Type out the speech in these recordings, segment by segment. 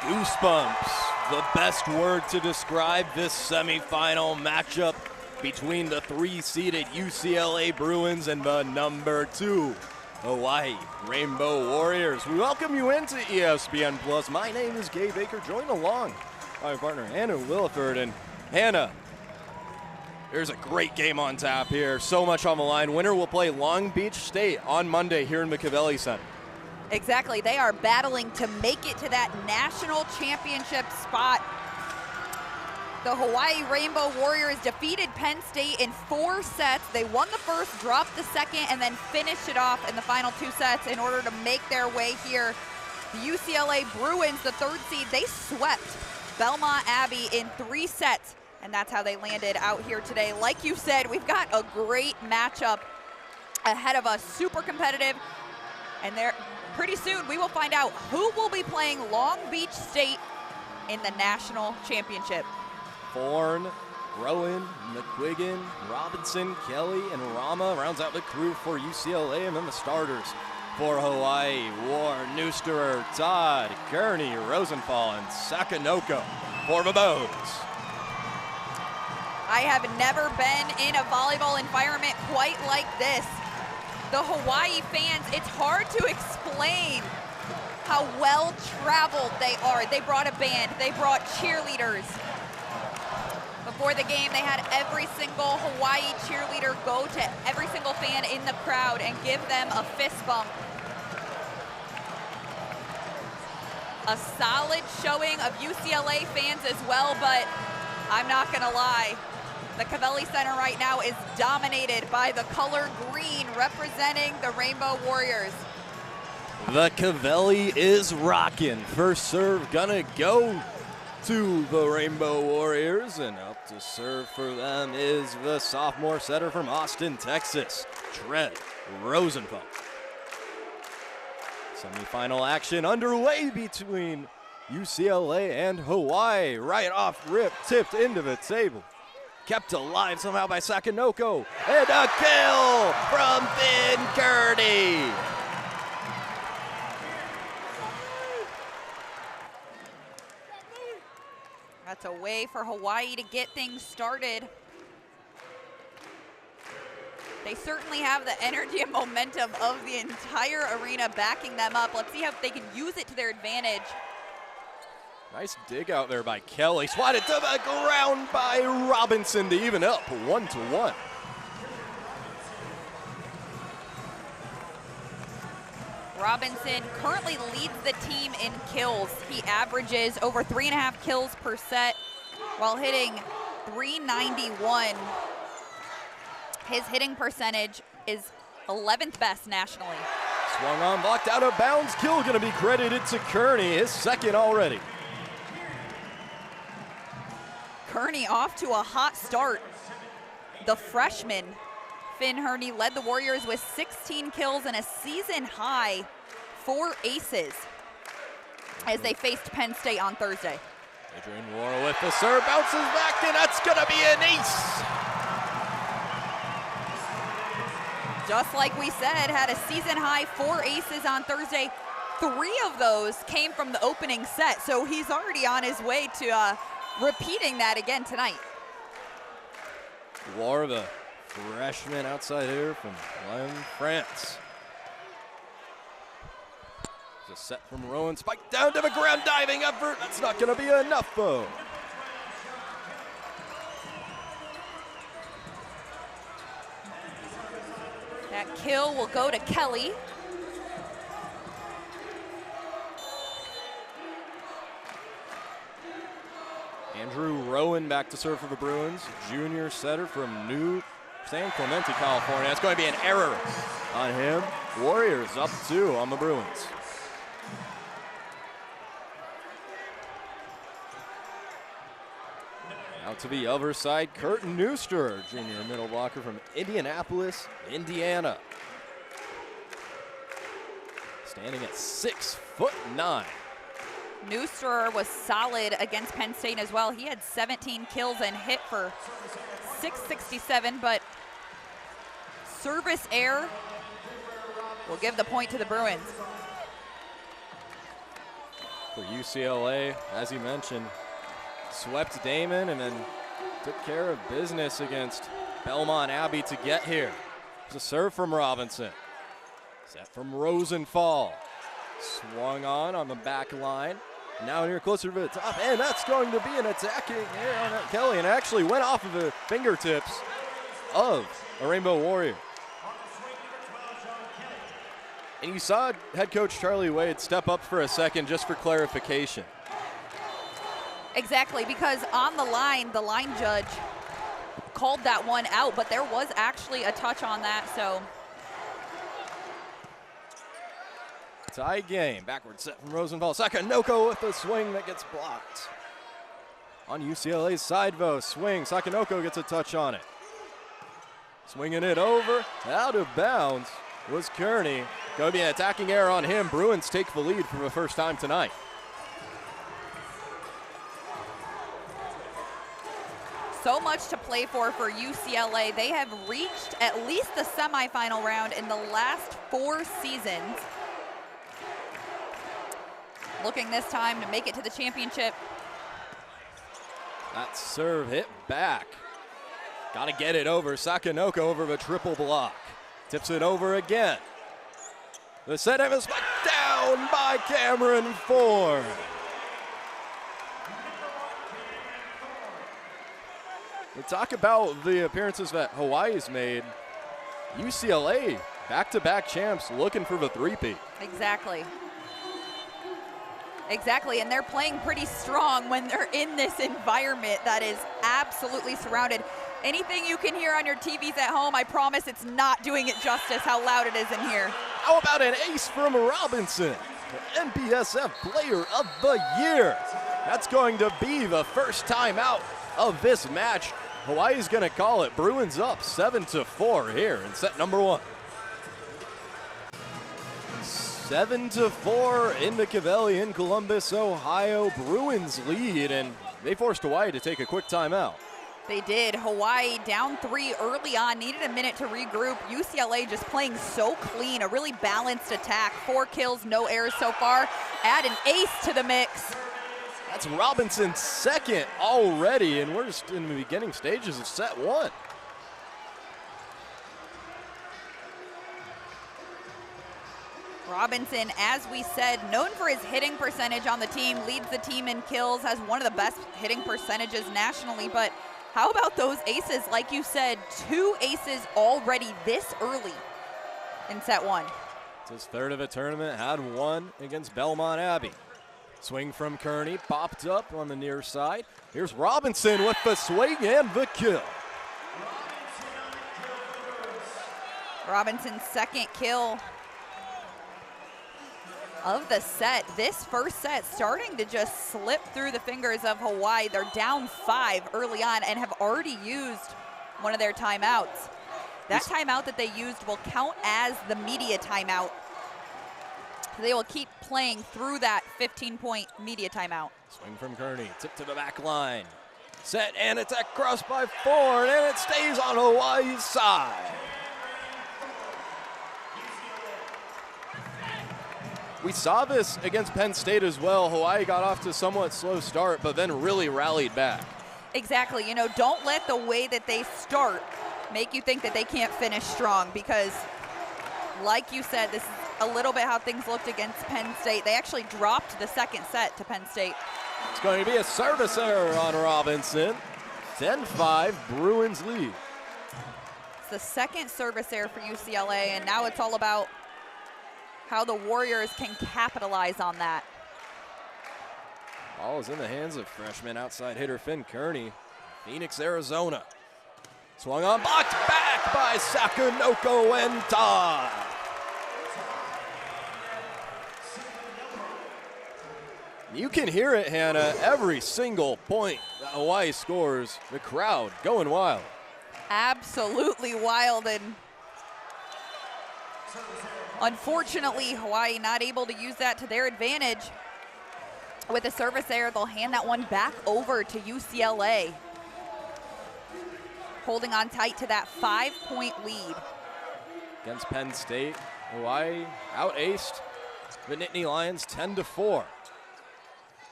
Goosebumps, the best word to describe this semifinal matchup between the 3-seeded UCLA Bruins and the number 2 Hawaii Rainbow Warriors. We welcome you into ESPN Plus. My name is Gabe Baker, joined along by my partner Hannah Williford. And Hannah, there's a great game on tap here. So much on the line. Winner will play Long Beach State on Monday here in McAvelli Center. Exactly. They are battling to make it to that national championship spot. The Hawaii Rainbow Warriors defeated Penn State in 4 sets. They won the first, dropped the second, and then finished it off in the final 2 sets in order to make their way here. The UCLA Bruins, the 3rd seed, they swept Belmont Abbey in 3 sets, and that's how they landed out here today. Like you said, we've got a great matchup ahead of us, super competitive, and pretty soon we will find out who will be playing Long Beach State in the national championship. Bourne, Rowan, McQuiggan, Robinson, Kelly, and Rama rounds out the crew for UCLA, and then the starters for Hawaii: Warren, Neusterer, Todd, Kearney, Rosenthal, and Sakanoko for the Bows. I have never been in a volleyball environment quite like this. The Hawaii fans, it's hard to explain how well traveled they are. They brought a band, they brought cheerleaders. Before the game, they had every single Hawaii cheerleader go to every single fan in the crowd and give them a fist bump. A solid showing of UCLA fans as well, but I'm not gonna lie. The Cavelli Center right now is dominated by the color green representing the Rainbow Warriors. The Cavelli is rocking. First serve gonna go to the Rainbow Warriors, and up to serve for them is the sophomore setter from Austin, Texas, Trev Rosenthal. Semifinal action underway between UCLA and Hawaii. Right off rip, tipped into the table. Kept alive somehow by Sakanoko. And a kill from Ben Kearney. That's a way for Hawaii to get things started. They certainly have the energy and momentum of the entire arena backing them up. Let's see how they can use it to their advantage. Nice dig out there by Kelly. Swatted to the ground by Robinson to even up 1-1. Robinson currently leads the team in kills. He averages over 3.5 kills per set while hitting .391. His hitting percentage is 11th best nationally. Swung on, blocked out of bounds. Kill gonna be credited to Kearney, his 2nd already. Kearney off to a hot start. The freshman, Finn Herney, led the Warriors with 16 kills and a season-high 4 aces as they faced Penn State on Thursday. Adrian Ward with the serve, bounces back, and that's gonna be an ace. Just like we said, had a season-high 4 aces on Thursday. 3 of those came from the opening set, so he's already on his way to repeating that again tonight. Ward, the freshman outside here from Lyon, France. There's a set from Rowan, spike down to the ground, diving effort. That's not gonna be enough though. That kill will go to Kelly. Andrew Rowan back to serve for the Bruins. Junior setter from New San Clemente, California. It's going to be an error on him. Warriors up 2 on the Bruins. Out to the other side, Curtin Neusterer, junior middle blocker from Indianapolis, Indiana. Standing at 6'9". Neusterer was solid against Penn State as well. He had 17 kills and hit for .667, but service error will give the point to the Bruins. for UCLA, as you mentioned, swept Damon and then took care of business against Belmont Abbey to get here. It's a serve from Robinson. Set from Rosenthal. Swung on the back line. Now here closer to the top, and that's going to be an attacking error on Kelly, and actually went off of the fingertips of a Rainbow Warrior. And you saw head coach Charlie Wade step up for a second just for clarification. Exactly, because on the line judge called that one out, but there was actually a touch on that, so. Tie game, backward set from Rosenthal. Sakanoko with a swing that gets blocked. On UCLA's side, though, swing. Sakanoko gets a touch on it. Swinging it over, out of bounds was Kearney. Going to be an attacking error on him. Bruins take the lead for the first time tonight. So much to play for UCLA. They have reached at least the semifinal round in the last 4 seasons. Looking this time to make it to the championship. That serve hit back. Got to get it over. Sakanoko over the triple block. Tips it over again. The set of is down by Cameron Ford. We talk about the appearances that Hawaii's made. UCLA, back-to-back champs, looking for the three-peat. Exactly. Exactly, and they're playing pretty strong when they're in this environment that is absolutely surrounded. Anything you can hear on your TVs at home, I promise it's not doing it justice how loud it is in here. How about an ace from Robinson, the NBSF Player of the Year? That's going to be the first time out of this match. Hawaii's going to call it. Bruins up 7-4 here in set number 1. 7-4 in the Cavelli in Columbus, Ohio. Bruins lead, and they forced Hawaii to take a quick timeout. They did. Hawaii down 3 early on, needed a minute to regroup. UCLA just playing so clean, a really balanced attack. 4 kills, no errors so far. Add an ace to the mix. That's Robinson's second already, and we're just in the beginning stages of set 1. Robinson, as we said, known for his hitting percentage on the team, leads the team in kills, has one of the best hitting percentages nationally, but how about those aces? Like you said, 2 aces already this early in set 1. It's his third of the tournament, had 1 against Belmont Abbey. Swing from Kearney, popped up on the near side. Here's Robinson with the swing and the kill. Robinson's second kill of the set. This first set starting to just slip through the fingers of Hawaii. They're down 5 early on and have already used one of their timeouts. That timeout that they used will count as the media timeout. They will keep playing through that 15-point media timeout. Swing from Kearney, tip to the back line. Set and attack cross by Ford, and it stays on Hawaii's side. We saw this against Penn State as well. Hawaii got off to a somewhat slow start, but then really rallied back. Exactly. You know, don't let the way that they start make you think that they can't finish strong, because like you said, this is a little bit how things looked against Penn State. They actually dropped the second set to Penn State. It's going to be a service error on Robinson. 10-5, Bruins lead. It's the second service error for UCLA, and now it's all about how the Warriors can capitalize on that. Ball is in the hands of freshman outside hitter Finn Kearney, Phoenix, Arizona. Swung on, blocked back by Sakanoko and Todd. You can hear it, Hannah, every single point that Hawaii scores, the crowd going wild. Absolutely wild, and unfortunately, Hawaii not able to use that to their advantage. With a service error, they'll hand that one back over to UCLA. Holding on tight to that 5-point lead. Against Penn State, Hawaii out-aced the Nittany Lions 10-4.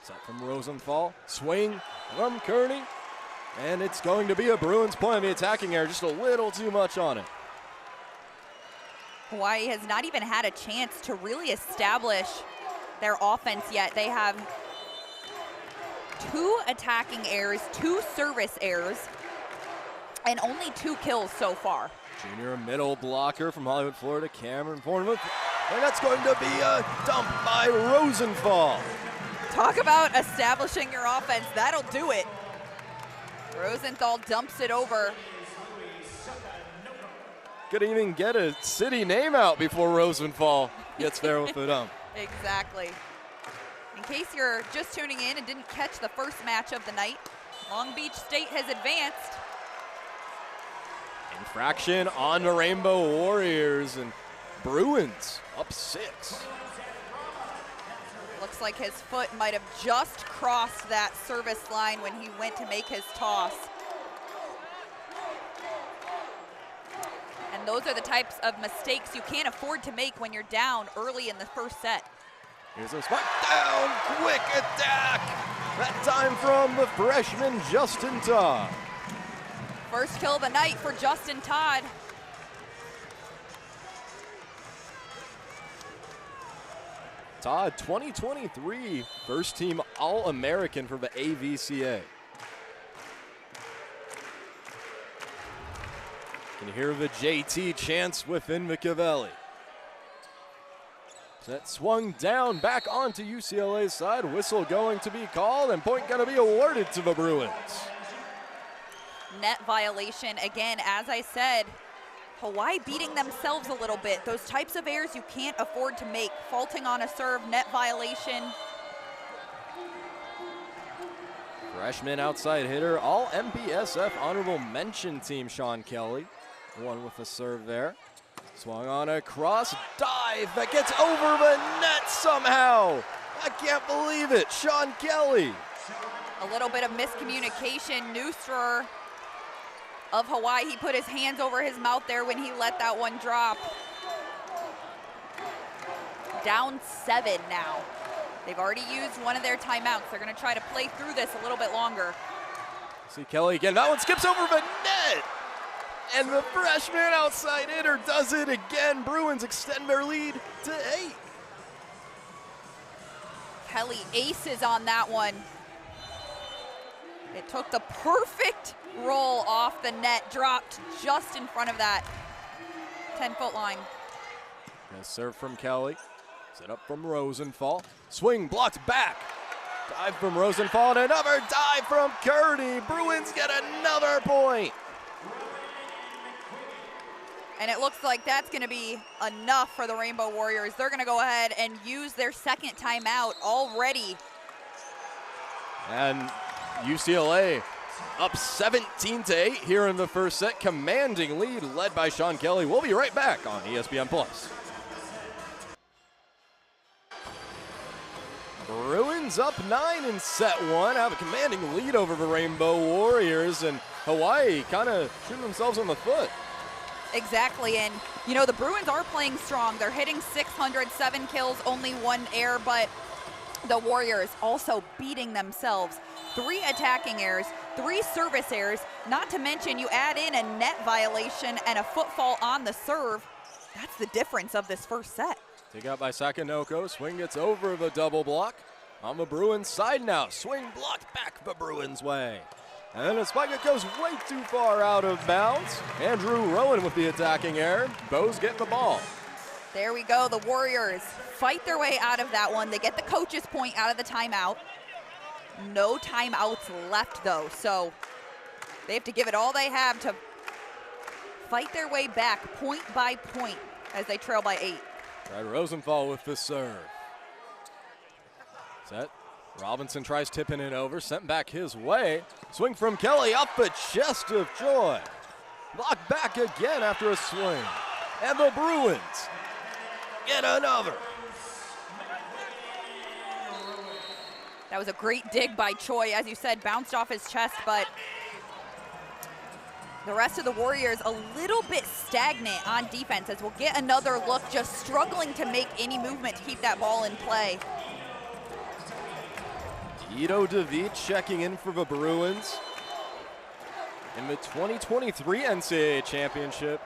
Set from Rosenthal, swing from Kearney, and it's going to be a Bruins point on the attacking air, just a little too much on it. Hawaii has not even had a chance to really establish their offense yet. They have 2 attacking errors, 2 service errors, and only 2 kills so far. Junior middle blocker from Hollywood, Florida, Cameron Bournemouth, and that's going to be a dump by Rosenthal. Talk about establishing your offense. That'll do it. Rosenthal dumps it over. Couldn't even get a city name out before Rosenthal gets there with the dump. Exactly. In case you're just tuning in and didn't catch the first match of the night, Long Beach State has advanced. Infraction on the Rainbow Warriors, and Bruins up 6. Looks like his foot might have just crossed that service line when he went to make his toss. And those are the types of mistakes you can't afford to make when you're down early in the first set. Here's a spike down, quick attack. That time from the freshman Justin Todd. First kill of the night for Justin Todd. Todd, 2023 first team All-American for the AVCA. Can hear the JT chants within the Cavelli. Set swung down, back onto UCLA's side. Whistle going to be called, and point going to be awarded to the Bruins. Net violation again, as I said. Hawaii beating themselves a little bit. Those types of errors you can't afford to make. Faulting on a serve, net violation. Freshman outside hitter, all MPSF honorable mention team, Sean Kelly. One with a serve there. Swung on a cross, dive that gets over the net somehow. I can't believe it, Sean Kelly. A little bit of miscommunication. Neustrer of Hawaii, he put his hands over his mouth there when he let that one drop. Down 7 now. They've already used one of their timeouts. They're gonna try to play through this a little bit longer. See Kelly again, that one skips over the net. And the freshman outside hitter does it again. Bruins extend their lead to 8. Kelly aces on that one. It took the perfect roll off the net, dropped just in front of that 10-foot line. Nice serve from Kelly. Set up from Rosenthal. Swing blocked back. Dive from Rosenthal and another dive from Kearney. Bruins get another point. And it looks like that's going to be enough for the Rainbow Warriors. They're going to go ahead and use their second timeout already. And UCLA up 17-8 here in the first set. Commanding lead led by Sean Kelly. We'll be right back on ESPN+. Bruins up 9 in set 1. Have a commanding lead over the Rainbow Warriors. And Hawaii kind of shooting themselves in the foot. Exactly, and you know, the Bruins are playing strong. They're hitting 607 kills, only 1 error, but the Warriors also beating themselves. 3 attacking errors, 3 service errors, not to mention you add in a net violation and a footfall on the serve. That's the difference of this first set. Take out by Sakanoko, swing gets over the double block. On the Bruins side now, swing blocked back the Bruins way. And then a spike that goes way too far out of bounds. Andrew Rowan with the attacking error. Bows get the ball. There we go. The Warriors fight their way out of that one. They get the coach's point out of the timeout. No timeouts left, though, so they have to give it all they have to fight their way back point by point as they trail by 8. Tried Rosenthal with the serve. Set. Robinson tries tipping it over, sent back his way. Swing from Kelly up the chest of Joy. Blocked back again after a swing. And the Bruins get another. That was a great dig by Choi, as you said, bounced off his chest, but the rest of the Warriors a little bit stagnant on defense as we'll get another look, just struggling to make any movement to keep that ball in play. Ito David checking in for the Bruins. In the 2023 NCAA Championship,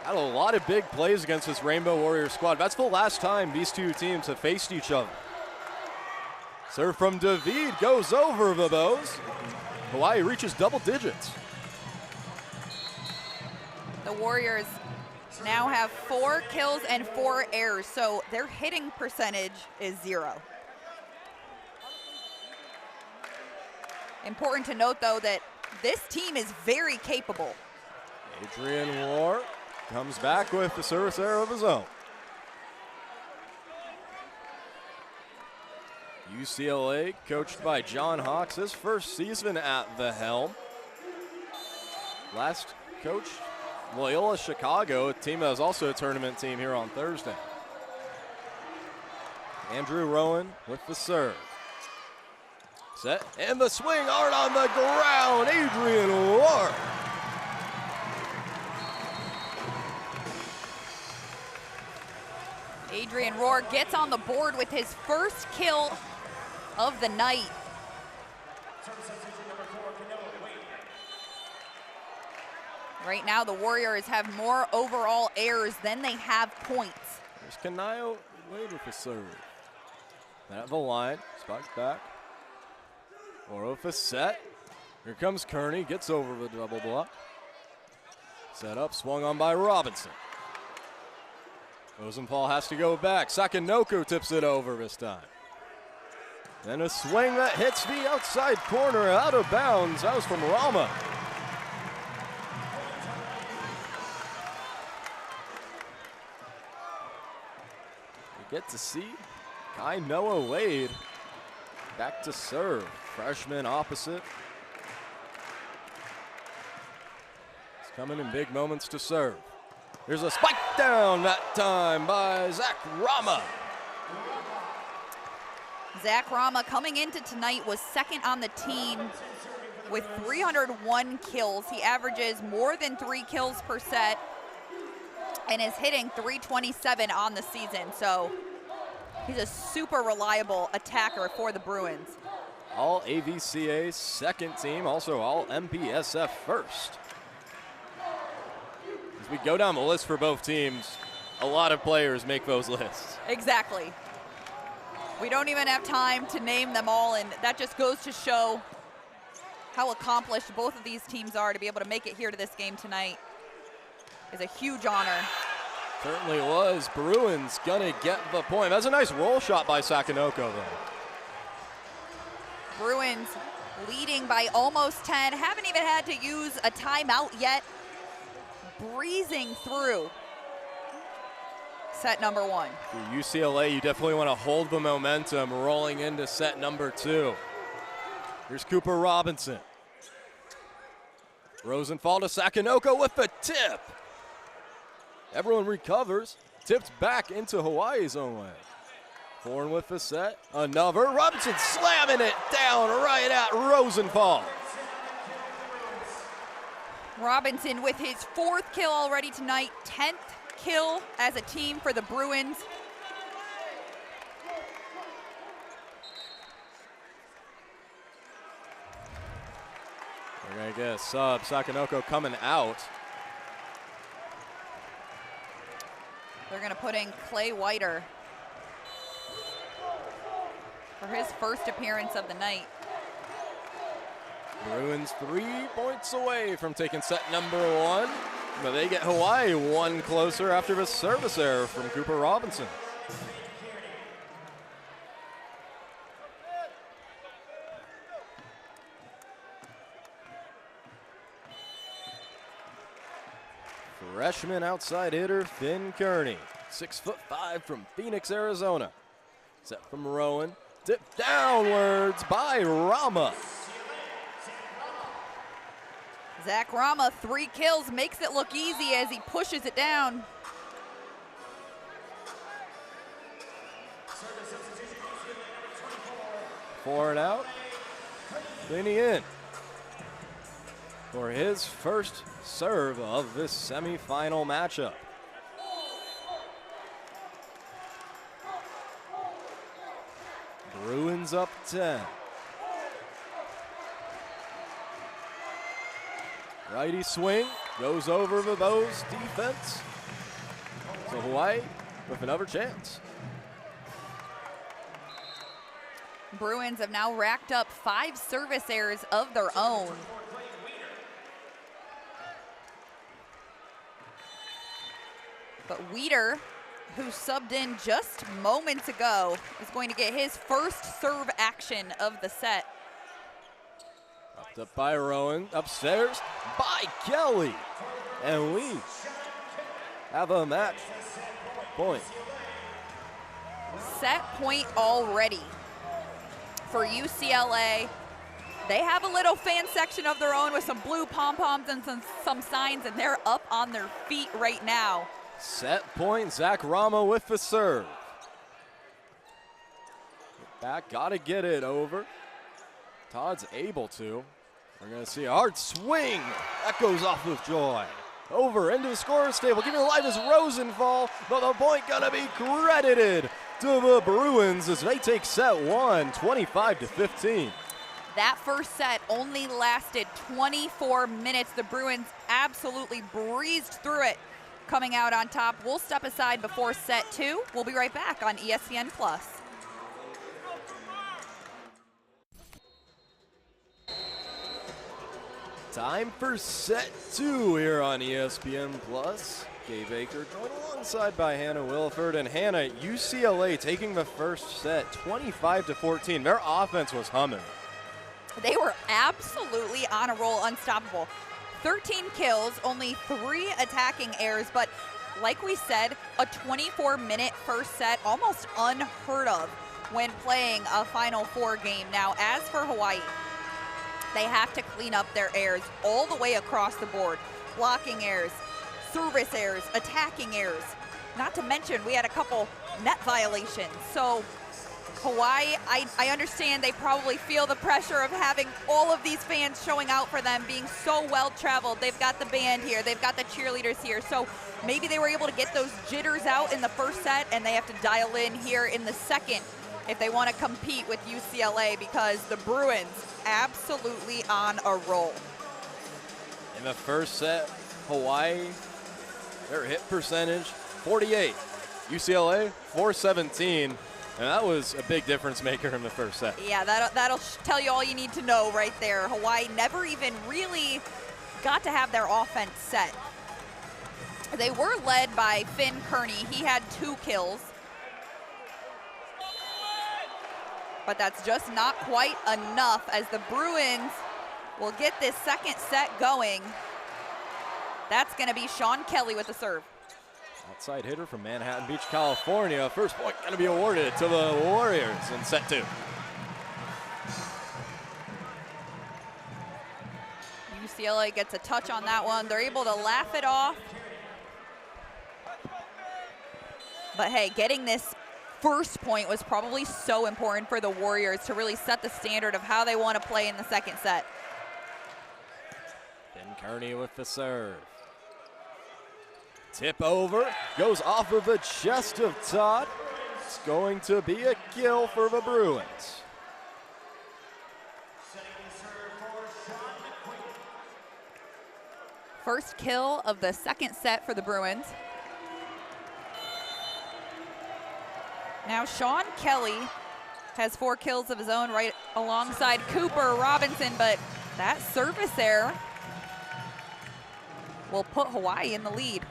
had a lot of big plays against this Rainbow Warriors squad. That's the last time these two teams have faced each other. Serve from David goes over the bows. Hawaii reaches double digits. The Warriors now have 4 kills and 4 errors, so their hitting percentage is 0. Important to note, though, that this team is very capable. Adrian War comes back with the service error of his own. UCLA, coached by John Hawks, his first season at the helm. Last coach, Loyola Chicago, a team that was also a tournament team here on Thursday. Andrew Rowan with the serve. Set, and the swing hard on the ground, Adrian War. Adrian Rohr gets on the board with his first kill of the night. Right now, the Warriors have more overall errors than they have points. There's Kanayo Wade with the serve. At the line, spikes back. Or with a set. Here comes Kearney, gets over the double block. Set up, swung on by Robinson. Rosenthal has to go back. Sakanoko tips it over this time. Then a swing that hits the outside corner, out of bounds. That was from Rama. We get to see Kai Noah Wade back to serve. Freshman opposite. He's coming in big moments to serve. There's a spike down that time by Zach Rama. Zach Rama coming into tonight was second on the team with 301 kills. He averages more than 3 kills per set and is hitting .327 on the season. So he's a super reliable attacker for the Bruins. All AVCA second team, also all MPSF first. As we go down the list for both teams, a lot of players make those lists. Exactly. We don't even have time to name them all, and that just goes to show how accomplished both of these teams are. To be able to make it here to this game tonight is a huge honor. Certainly was. Bruins gonna get the point. That's a nice roll shot by Sakanoko, though. Bruins leading by almost 10. Haven't even had to use a timeout yet. Breezing through set number 1. For UCLA, you definitely want to hold the momentum rolling into set number 2. Here's Cooper Robinson. Rosenthal to Sakanoko with the tip. Everyone recovers. Tipped back into Hawaii's own way. Thorne with the set. Another. Robinson slamming it down right at Rosenthal. Robinson with his 4th kill already tonight, 10th kill as a team for the Bruins. We're gonna get a sub. Sakanoko coming out. They're gonna put in Clay Whiter for his first appearance of the night. Bruins 3 points away from taking set number 1. But they get Hawaii 1 closer after the service error from Cooper Robinson. Freshman outside hitter Finn Kearney, 6'5" from Phoenix, Arizona. Set from Rowan, tipped downwards by Rama. Zach Rama, 3 kills, makes it look easy as he pushes it down. Four and out. Cleaning in for his first serve of this semifinal matchup. Bruins up 10. Righty swing goes over Vabo's defense. So Hawaii with another chance. Bruins have now racked up 5 service errors of their own. But Weeder, who subbed in just moments ago, is going to get his first serve action of the set. Popped up by Rowan, upstairs by Kelly. And we have a match point. Set point already for UCLA. They have a little fan section of their own with some blue pom-poms and some signs, and they're up on their feet right now. Set point, Zach Rama with the serve. Back, gotta get it over. Todd's able to. We're gonna see a hard swing. That goes off with Joy. Over into the scorer's table, giving it live as Rosenthal, but the point gonna be credited to the Bruins as they take set 1, 25-15. That first set only lasted 24 minutes. The Bruins absolutely breezed through it, coming out on top. We'll step aside before set 2. We'll be right back on ESPN+. Time for set 2 here on ESPN+. Kay Baker joined alongside by Hannah Wilford. And Hannah, UCLA taking the first set 25-14. Their offense was humming. They were absolutely on a roll, unstoppable. 13 kills, only 3 attacking errors, but like we said, a 24-minute first set, almost unheard of when playing a Final Four game. Now, as for Hawaii, they have to clean up their errors all the way across the board. Blocking errors, service errors, attacking errors. Not to mention, we had a couple net violations. So Hawaii, I understand they probably feel the pressure of having all of these fans showing out for them, being so well traveled. They've got the band here, they've got the cheerleaders here. So maybe they were able to get those jitters out in the first set, and they have to dial in here in the second if they want to compete with UCLA, because the Bruins absolutely on a roll. In the first set, Hawaii, their hit percentage, 48. UCLA, 417. And that was a big difference maker in the first set. Yeah, that'll tell you all you need to know right there. Hawaii never even really got to have their offense set. They were led by Finn Kearney. He had 2 kills. But that's just not quite enough as the Bruins will get this second set going. That's going to be Sean Kelly with the serve. Outside hitter from Manhattan Beach, California. First point going to be awarded to the Warriors in set 2. UCLA gets a touch on that one. They're able to laugh it off. But hey, getting this first point was probably so important for the Warriors to really set the standard of how they want to play in the second set. Finn Kearney with the serve. Tip over, goes off of the chest of Todd. It's going to be a kill for the Bruins. First kill of the second set for the Bruins. Now Sean Kelly has 4 kills of his own right alongside Cooper Robinson, but that service error will put Hawaii in the lead.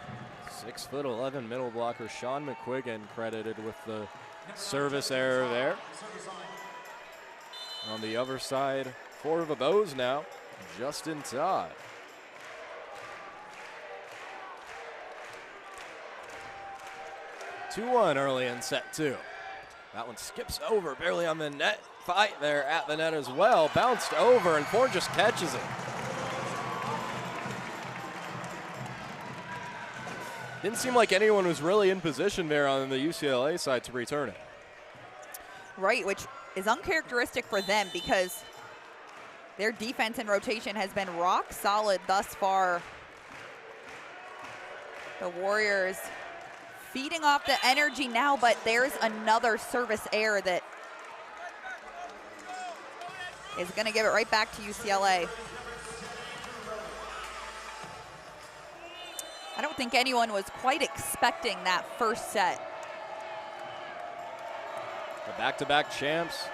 6'11" middle blocker Sean McQuiggan credited with the service error there. On the other side, 4 of the bows now, Justin Todd. (2-1) early in set 2. That one skips over, barely on the net. Fight there at the net as well. Bounced over, and Ford just catches it. Didn't seem like anyone was really in position there on the UCLA side to return it. Right, which is uncharacteristic for them because their defense and rotation has been rock solid thus far. The Warriors feeding off the energy now, but there's another service error that is going to give it right back to UCLA. I don't think anyone was quite expecting that first set. The back-to-back champs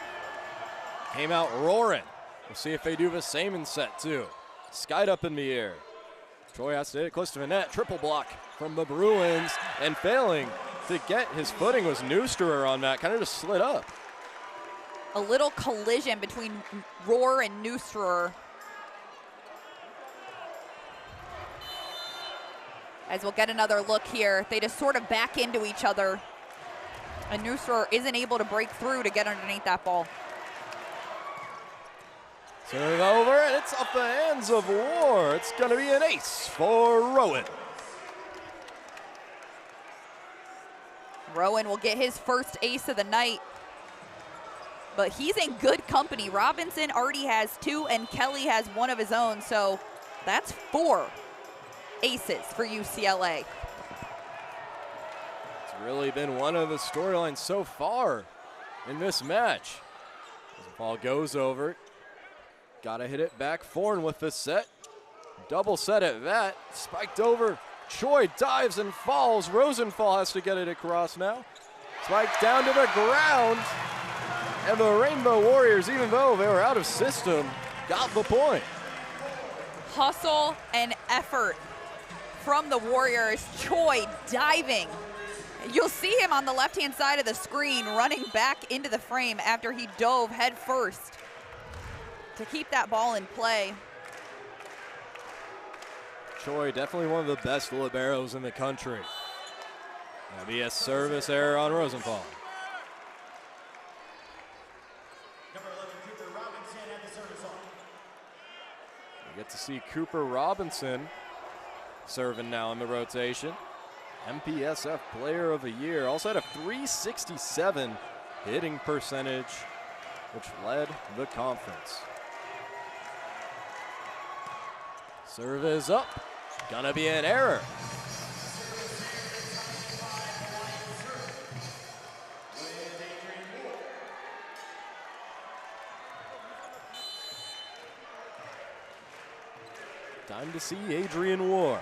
came out roaring. We'll see if they do the same in set two. Skied up in the air. Troy has to hit it close to the net. Triple block from the Bruins, and failing to get his footing was Neusterer on that. Kind of just slid up. A little collision between Rohr and Neusterer. As we'll get another look here, they just sort of back into each other. And Neusterer isn't able to break through to get underneath that ball. Serve over, and it's off the hands of War. It's going to be an ace for Rowan. Rowan will get his first ace of the night. But he's in good company. Robinson already has 2, and Kelly has 1 of his own. So that's 4 aces for UCLA. It's really been one of the storylines so far in this match. As the ball goes over, gotta hit it back. Forn with the set. Double set at that. Spiked over. Choi dives and falls. Rosenthal has to get it across now. Spiked down to the ground. And the Rainbow Warriors, even though they were out of system, got the point. Hustle and effort from the Warriors. Choi diving. You'll see him on the left-hand side of the screen running back into the frame after he dove head first to keep that ball in play. Choi, definitely one of the best liberos in the country. That'll be a service error on Rosenthal. Number 11, Cooper Robinson at the service line. We get to see Cooper Robinson serving now in the rotation. MPSF Player of the Year. Also had a .367 hitting percentage, which led the conference. Serve is up. Gonna be an error. Time to see Adrian War.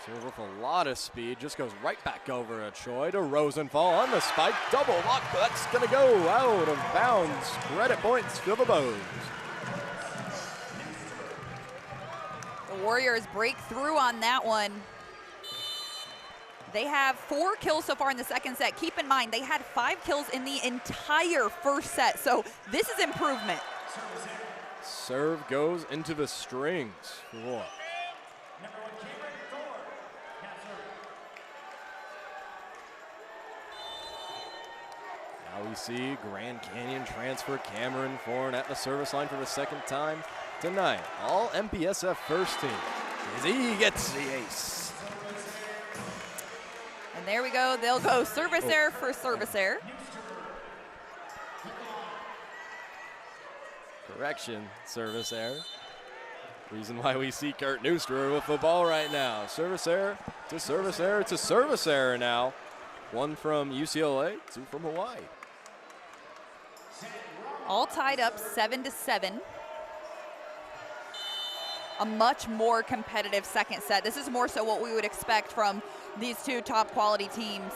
Serve with a lot of speed, just goes right back over at Choi to Rosenthal on the spike. Double lock, but that's gonna go out of bounds. Credit points to the Bows. The Warriors break through on that one. They have 4 kills so far in the second set. Keep in mind, they had 5 kills in the entire first set, so this is improvement. Serve goes into the strings for War. Now we see Grand Canyon transfer Cameron Forn at the service line for the second time tonight. All MPSF first team as he gets the ace. And there we go. They'll go service error for service error. Correction, service error. Reason why we see Kurt Neusterer with the ball right now. Service error to service error to service error now. 1 from UCLA, 2 from Hawaii. All tied up 7-7. A much more competitive second set. This is more so what we would expect from these 2 top quality teams.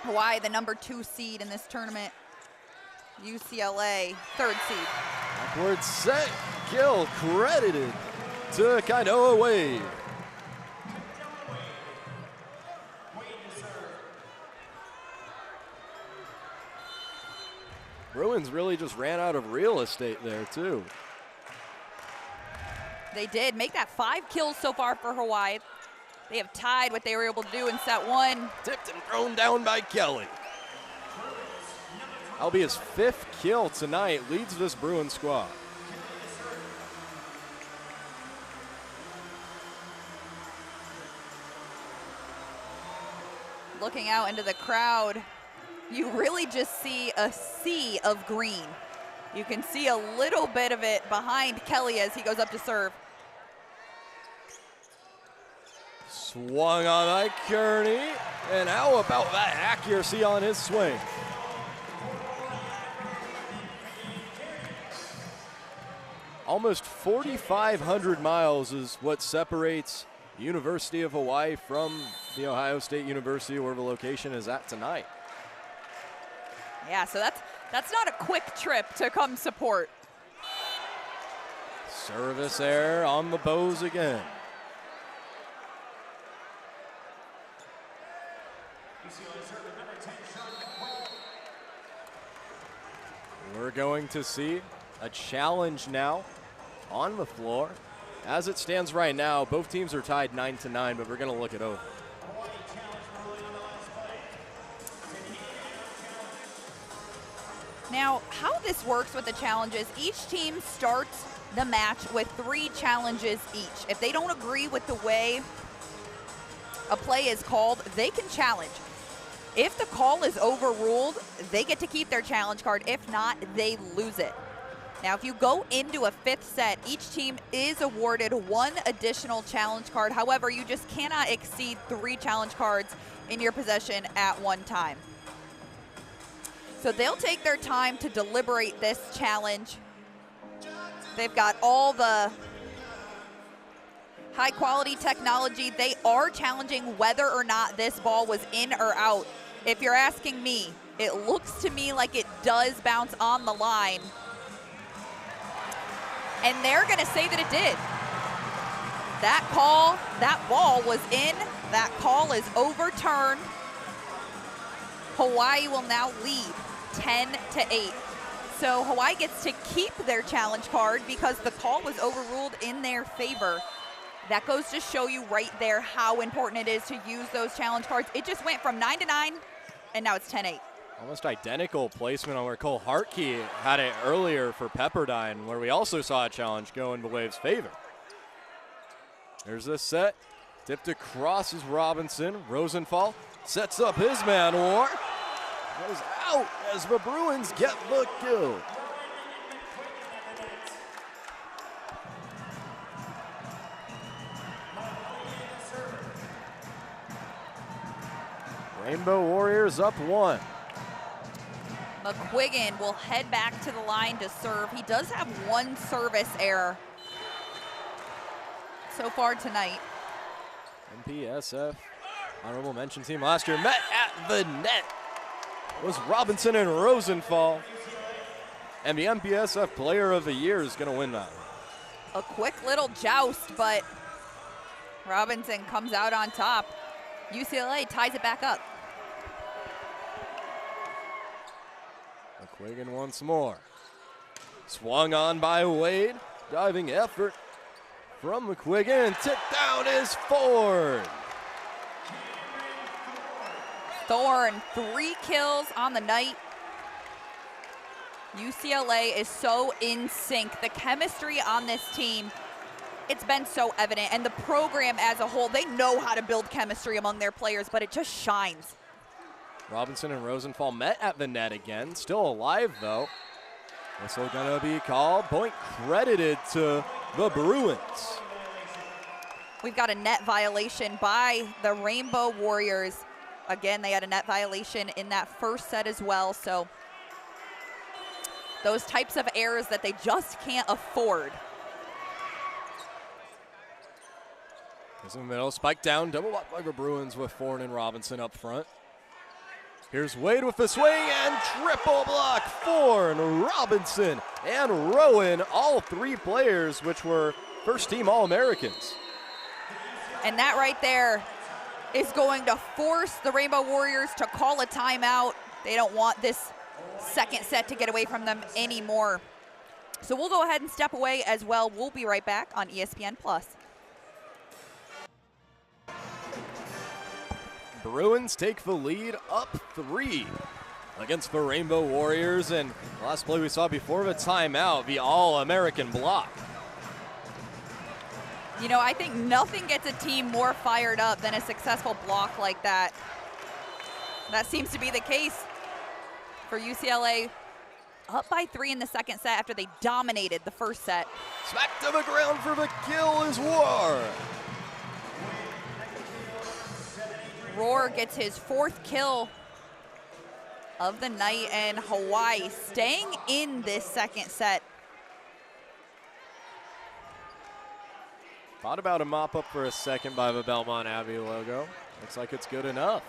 Hawaii, the number 2 seed in this tournament. UCLA, 3rd seed. Backward set, kill credited to Kainoa Wade. Bruins really just ran out of real estate there too. They did make that 5 kills so far for Hawaii. They have tied what they were able to do in set 1. Tipped and thrown down by Kelly. That'll be his 5th kill tonight, leads this Bruins squad. Looking out into the crowd, you really just see a sea of green. You can see a little bit of it behind Kelly as he goes up to serve. Swung on by Kearney, and how about that accuracy on his swing? Almost 4,500 miles is what separates University of Hawaii from the Ohio State University, where the location is at tonight. Yeah, so that's not a quick trip to come support. Service error on the bows again. We're going to see a challenge now on the floor. As it stands right now, both teams are tied 9-9, but we're going to look it over. Now, how this works with the challenges, each team starts the match with 3 challenges each. If they don't agree with the way a play is called, they can challenge. If the call is overruled, they get to keep their challenge card. If not, they lose it. Now, if you go into a 5th set, each team is awarded 1 additional challenge card. However, you just cannot exceed 3 challenge cards in your possession at one time. So they'll take their time to deliberate this challenge. They've got all the high quality technology. They are challenging whether or not this ball was in or out. If you're asking me, it looks to me like it does bounce on the line. And they're gonna say that it did. That call, that ball was in, that call is overturned. Hawaii will now lead 10-8. So Hawaii gets to keep their challenge card because the call was overruled in their favor. That goes to show you right there how important it is to use those challenge cards. It just went from 9-9, and now it's 10-8. Almost identical placement on where Cole Hartke had it earlier for Pepperdine, where we also saw a challenge go in the Waves' favor. There's this set. Tipped across is Robinson. Rosenthal sets up his man war. Goes out as the Bruins get the kill. Rainbow Warriors up 1. McQuiggan will head back to the line to serve. He does have 1 service error so far tonight. MPSF honorable mention team last year met at the net. It was Robinson and Rosenthal. And the MPSF Player of the Year is going to win that. A quick little joust, but Robinson comes out on top. UCLA ties it back up. McQuiggan once more. Swung on by Wade. Diving effort from McQuiggan. Tipped down is Ford. Thorne, 3 kills on the night. UCLA is so in sync. The chemistry on this team, it's been so evident. And the program as a whole, they know how to build chemistry among their players, but it just shines. Robinson and Rosenthal met at the net again. Still alive, though. Whistle gonna be called. Point credited to the Bruins. We've got a net violation by the Rainbow Warriors. Again, they had a net violation in that first set as well. So those types of errors that they just can't afford. Here's in the middle, spike down, double up by the Bruins with Ford and Robinson up front. Here's Wade with the swing and triple block. Ford, Robinson, and Rowan, all 3 players which were first-team All-Americans. And that right there is going to force the Rainbow Warriors to call a timeout. They don't want this second set to get away from them anymore. So we'll go ahead and step away as well. We'll be right back on ESPN+. Bruins take the lead up 3 against the Rainbow Warriors. And the last play we saw before the timeout, the All-American block. You know, I think nothing gets a team more fired up than a successful block like that. That seems to be the case for UCLA. Up by 3 in the second set after they dominated the first set. Smack to the ground for the kill is War. Roar gets his 4th kill of the night, and Hawaii staying in this second set. Thought about a mop up for a second by the Belmont Abbey logo. Looks like it's good enough.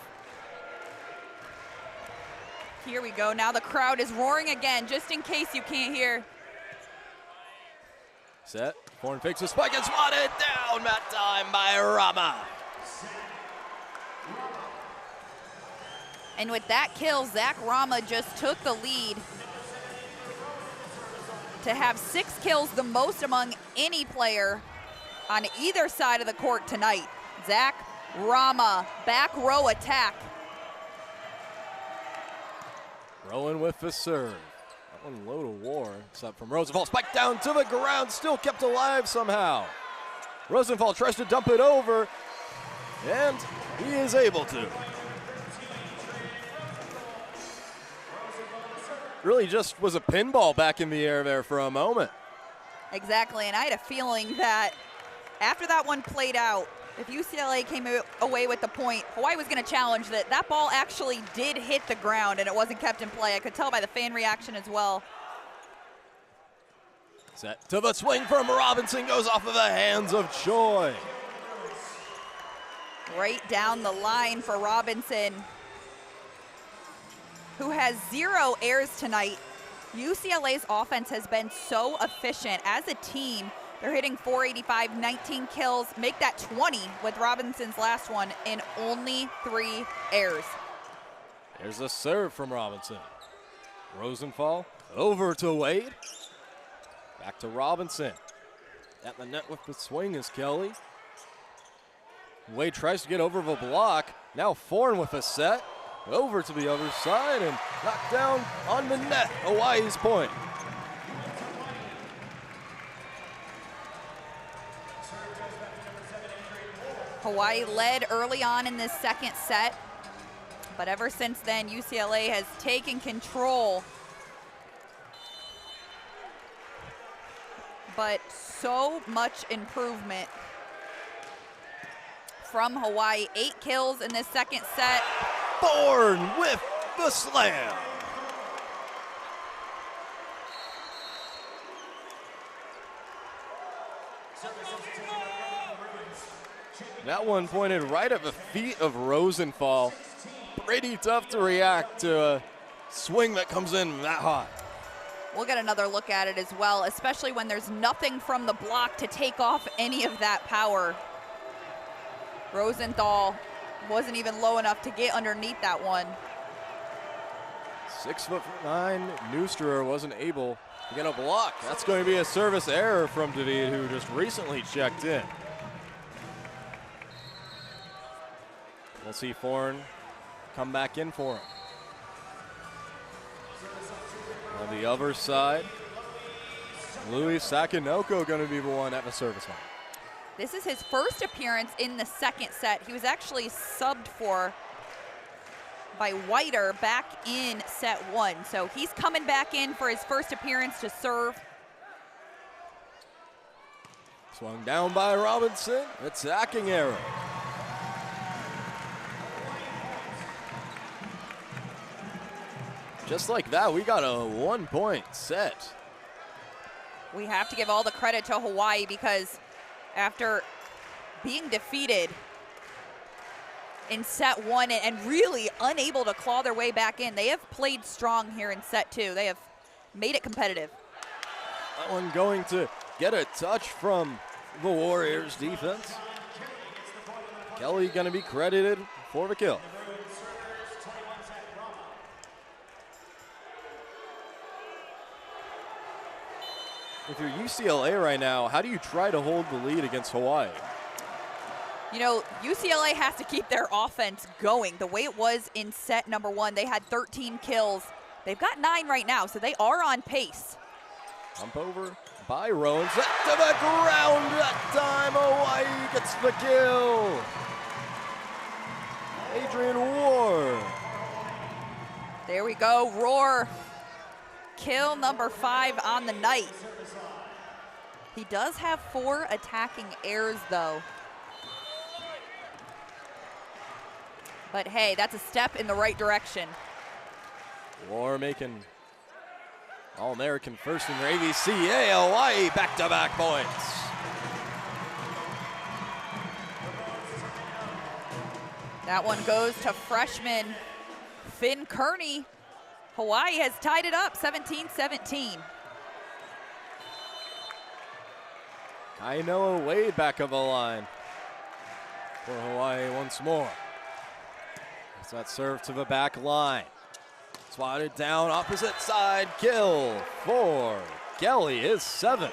Here we go. Now the crowd is roaring again, just in case you can't hear. Set. Foreign fakes a spike and swatted down that time by Rama. And with that kill, Zach Rama just took the lead to have 6 kills, the most among any player on either side of the court tonight. Zach Rama, back row attack. Rowan with the serve. That one low to war. It's up from Rosenthal. Spike down to the ground, still kept alive somehow. Rosenthal tries to dump it over, and he is able to. Really just was a pinball back in the air there for a moment. Exactly, and I had a feeling that after that one played out, if UCLA came away with the point, Hawaii was going to challenge that. That ball actually did hit the ground and it wasn't kept in play. I could tell by the fan reaction as well. Set to the swing from Robinson, goes off of the hands of Choi. Right down the line for Robinson, who has 0 errors tonight. UCLA's offense has been so efficient as a team. They're hitting .485, 19 kills, make that 20 with Robinson's last one, and only 3 errors. There's a serve from Robinson. Rosenthal over to Wade. Back to Robinson. At the net with the swing is Kelly. Wade tries to get over the block. Now Foreign with a set. Over to the other side and knocked down on the net. Hawaii's point. Hawaii led early on in this second set, but ever since then, UCLA has taken control. But so much improvement from Hawaii. 8 kills in this second set. Bourne with the slam. That one pointed right at the feet of Rosenthal. Pretty tough to react to a swing that comes in that hot. We'll get another look at it as well, especially when there's nothing from the block to take off any of that power. Rosenthal wasn't even low enough to get underneath that one. 6'9" Neustrer wasn't able to get a block. That's going to be a service error from David, who just recently checked in. We'll see Foreign come back in for him. On the other side, Louis Sakinoko going to be the one at the service line. This is his first appearance in the second set. He was actually subbed for by Whiter back in set 1. So he's coming back in for his first appearance to serve. Swung down by Robinson. Attacking error. Just like that, we got a 1-point set. We have to give all the credit to Hawaii because after being defeated in set 1 and really unable to claw their way back in, they have played strong here in set 2. They have made it competitive. That one going to get a touch from the Warriors defense. Kelly going to be credited for the kill. If you're UCLA right now, how do you try to hold the lead against Hawaii? You know, UCLA has to keep their offense going. The way it was in set number 1, they had 13 kills. They've got 9 right now, so they are on pace. Jump over by Rowan, set to the ground that time. Hawaii gets the kill. Adrian Ward. There we go, Roar. Kill number 5 on the night. He does have 4 attacking errors though. But hey, that's a step in the right direction. War making All-American first in their AVCA. Hawaii back-to-back points. That one goes to freshman Finn Kearney. Hawaii has tied it up 17-17. Kainoa Wade back of the line for Hawaii once more. It's that serve to the back line. Swatted down, opposite side, kill for Kelly, his 7th.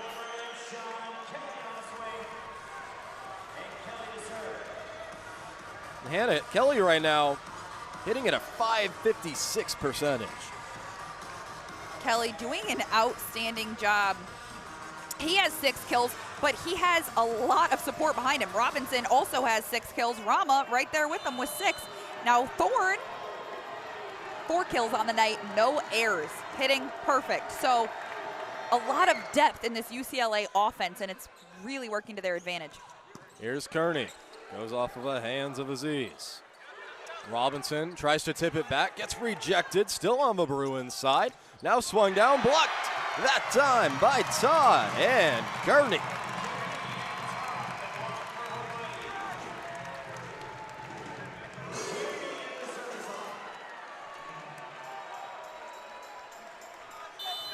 Hannah, Kelly right now hitting at a .556 percentage. Kelly doing an outstanding job. He has 6 kills, but he has a lot of support behind him. Robinson also has 6 kills. Rama right there with him with 6. Now Thorne, 4 kills on the night, no errors, hitting perfect. So a lot of depth in this UCLA offense, and it's really working to their advantage. Here's Kearney, goes off of the hands of Aziz. Robinson tries to tip it back, gets rejected, still on the Bruins side. Now swung down, blocked, that time by Todd and Kearney.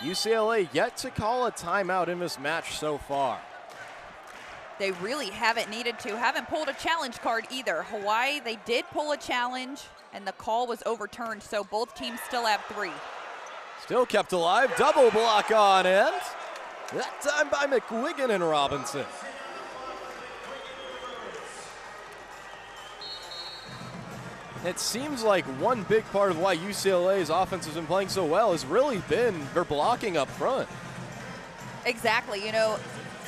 UCLA yet to call a timeout in this match so far. They really haven't needed to, haven't pulled a challenge card either. Hawaii, they did pull a challenge and the call was overturned, so both teams still have 3. Still kept alive, double block on end. That time by McWigan and Robinson. It seems like one big part of why UCLA's offense has been playing so well has really been their blocking up front. Exactly, you know,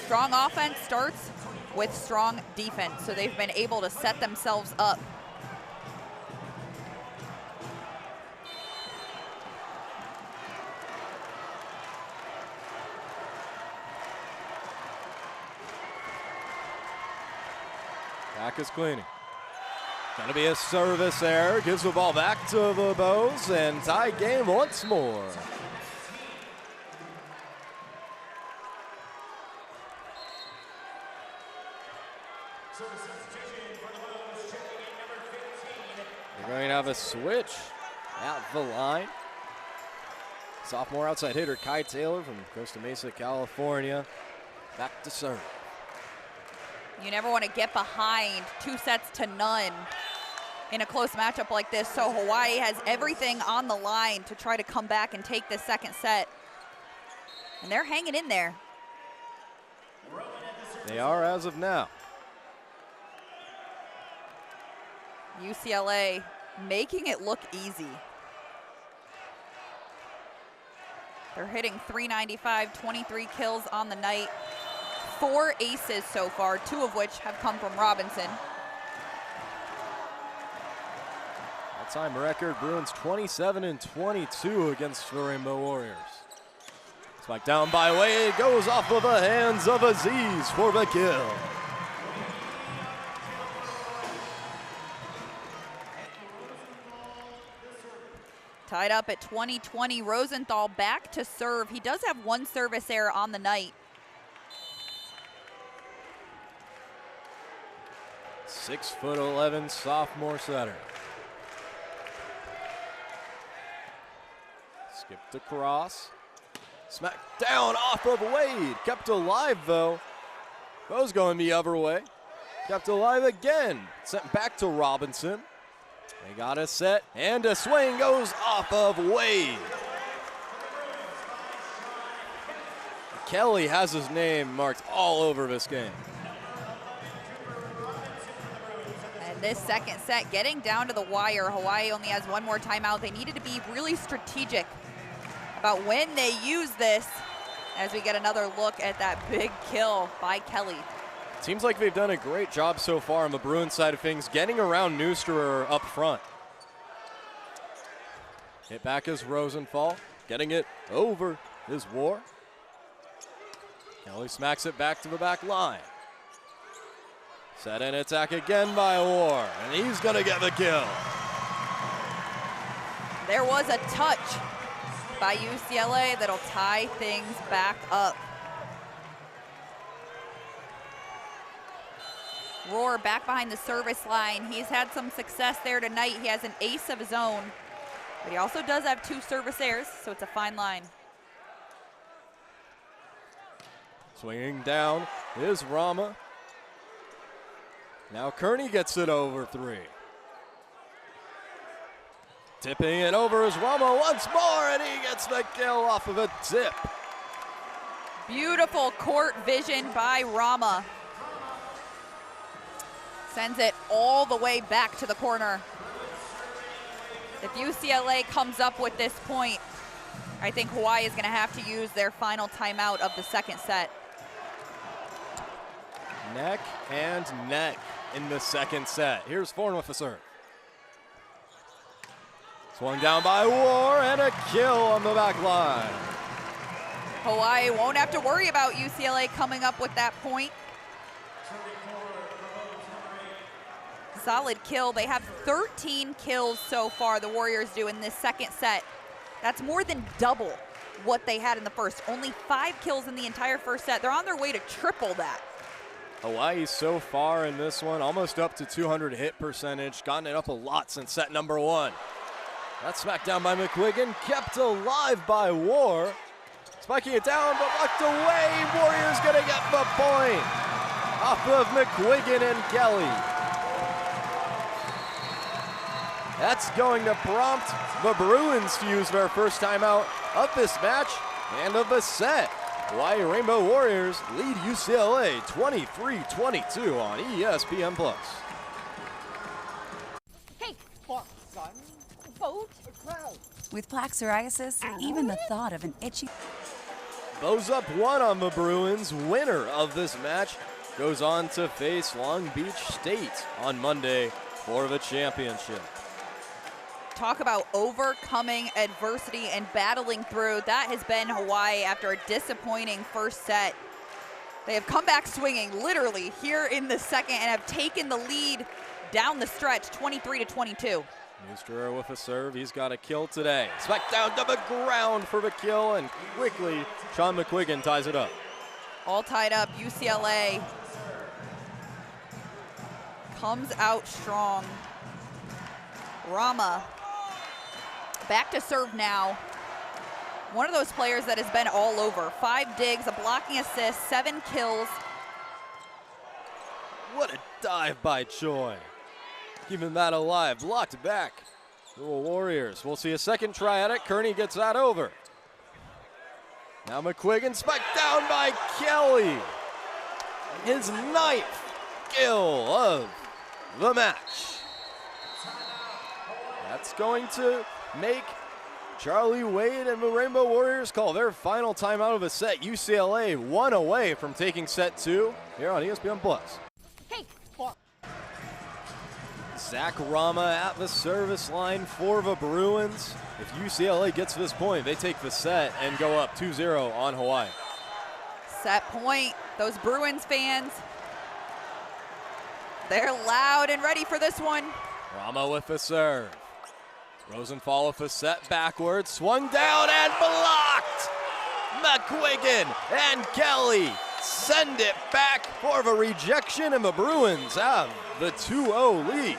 strong offense starts with strong defense, so they've been able to set themselves up. Back is cleaning. Gonna be a service error, gives the ball back to the Bows, and tie game once more. They're going to have a switch at the line. Sophomore outside hitter Kai Taylor from Costa Mesa, California, back to serve. You never want to get behind 2-0 in a close matchup like this, so Hawaii has everything on the line to try to come back and take this second set. And they're hanging in there. They are as of now. UCLA making it look easy. They're hitting .395, 23 kills on the night. 4 aces so far, 2 of which have come from Robinson. All-time record, Bruins 27-22 against the Rainbow Warriors. Spike down by Wade, goes off of the hands of Aziz for the kill. Tied up at 20-20, Rosenthal back to serve. He does have 1 service error on the night. 6'11" sophomore setter. Skipped across. Smacked down off of Wade. Kept alive though. Goes going the other way. Kept alive again. Sent back to Robinson. They got a set and a swing goes off of Wade. Kelly has his name marked all over this game. This second set getting down to the wire. Hawaii only has 1 more timeout. They needed to be really strategic about when they use this as we get another look at that big kill by Kelly. Seems like they've done a great job so far on the Bruins side of things, getting around Neusterer up front. Hit back is Rosenthal, getting it over is War. Kelly smacks it back to the back line. Set and attack again by War, and he's gonna get the kill. There was a touch by UCLA that'll tie things back up. Rohr back behind the service line. He's had some success there tonight. He has an ace of his own, but he also does have 2 service errors, so it's a fine line. Swinging down is Rama. Now Kearney gets it over 3. Tipping it over is Rama once more, and he gets the kill off of a tip. Beautiful court vision by Rama. Sends it all the way back to the corner. If UCLA comes up with this point, I think Hawaii is going to have to use their final timeout of the second set. Neck and neck in the second set. Here's Forn with the serve. Swung down by War, and a kill on the back line. Hawaii won't have to worry about UCLA coming up with that point. Solid kill. They have 13 kills so far, the Warriors do, in this second set. That's more than double what they had in the first. Only 5 kills in the entire first set. They're on their way to triple that. Hawaii so far in this one, almost up to 200 hit percentage, gotten it up a lot since set number 1. That's smacked down by McQuiggan, kept alive by War. Spiking it down, but blocked away. Warriors gonna get the point off of McQuiggan and Kelly. That's going to prompt the Bruins to use their first timeout of this match and of the set. Hawaii Rainbow Warriors lead UCLA 23-22 on ESPN+. Cake for sun, boat, crowd. With plaque psoriasis, even the thought of an itchy... Bows up 1 on the Bruins. Winner of this match goes on to face Long Beach State on Monday for the championship. Talk about overcoming adversity and battling through. That has been Hawaii after a disappointing first set. They have come back swinging literally here in the second and have taken the lead down the stretch, 23-22. Neustra with a serve. He's got a kill today. Smacked down to the ground for the kill, and quickly Sean McQuiggan ties it up. All tied up. UCLA comes out strong. Rama back to serve now. One of those players that has been all over. 5 digs, a blocking assist, 7 kills. What a dive by Choi. Keeping that alive, blocked back. The Warriors. We'll see a second try at it. Kearney gets that over. Now McQuiggan spiked down by Kelly. His 9th kill of the match. That's going to make Charlie Wade and the Rainbow Warriors call their final timeout of a set. UCLA 1 away from taking set 2 here on ESPN+. Cake for Zach Rama at the service line for the Bruins. If UCLA gets to this point, they take the set and go up 2-0 on Hawaii. Set point. Those Bruins fans, they're loud and ready for this one. Rama with the serve. Rosenthal with a set backwards, swung down and blocked. McQuiggan and Kelly send it back for the rejection, and the Bruins have the 2-0 lead.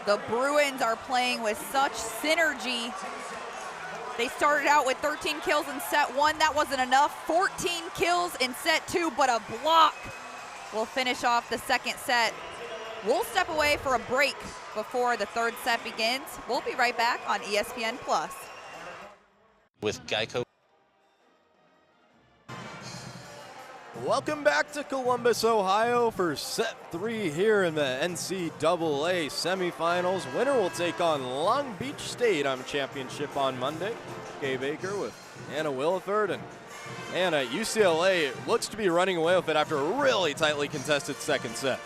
The Bruins are playing with such synergy. They started out with 13 kills in set 1. That wasn't enough. 14 kills in set 2, but a block will finish off the second set. We'll step away for a break before the third set begins. We'll be right back on ESPN+. With Geico. Welcome back to Columbus, Ohio for set 3 here in the NCAA semifinals. Winner will take on Long Beach State on championship on Monday. Kay Baker with Anna Williford, and Anna, UCLA looks to be running away with it after a really tightly contested second set.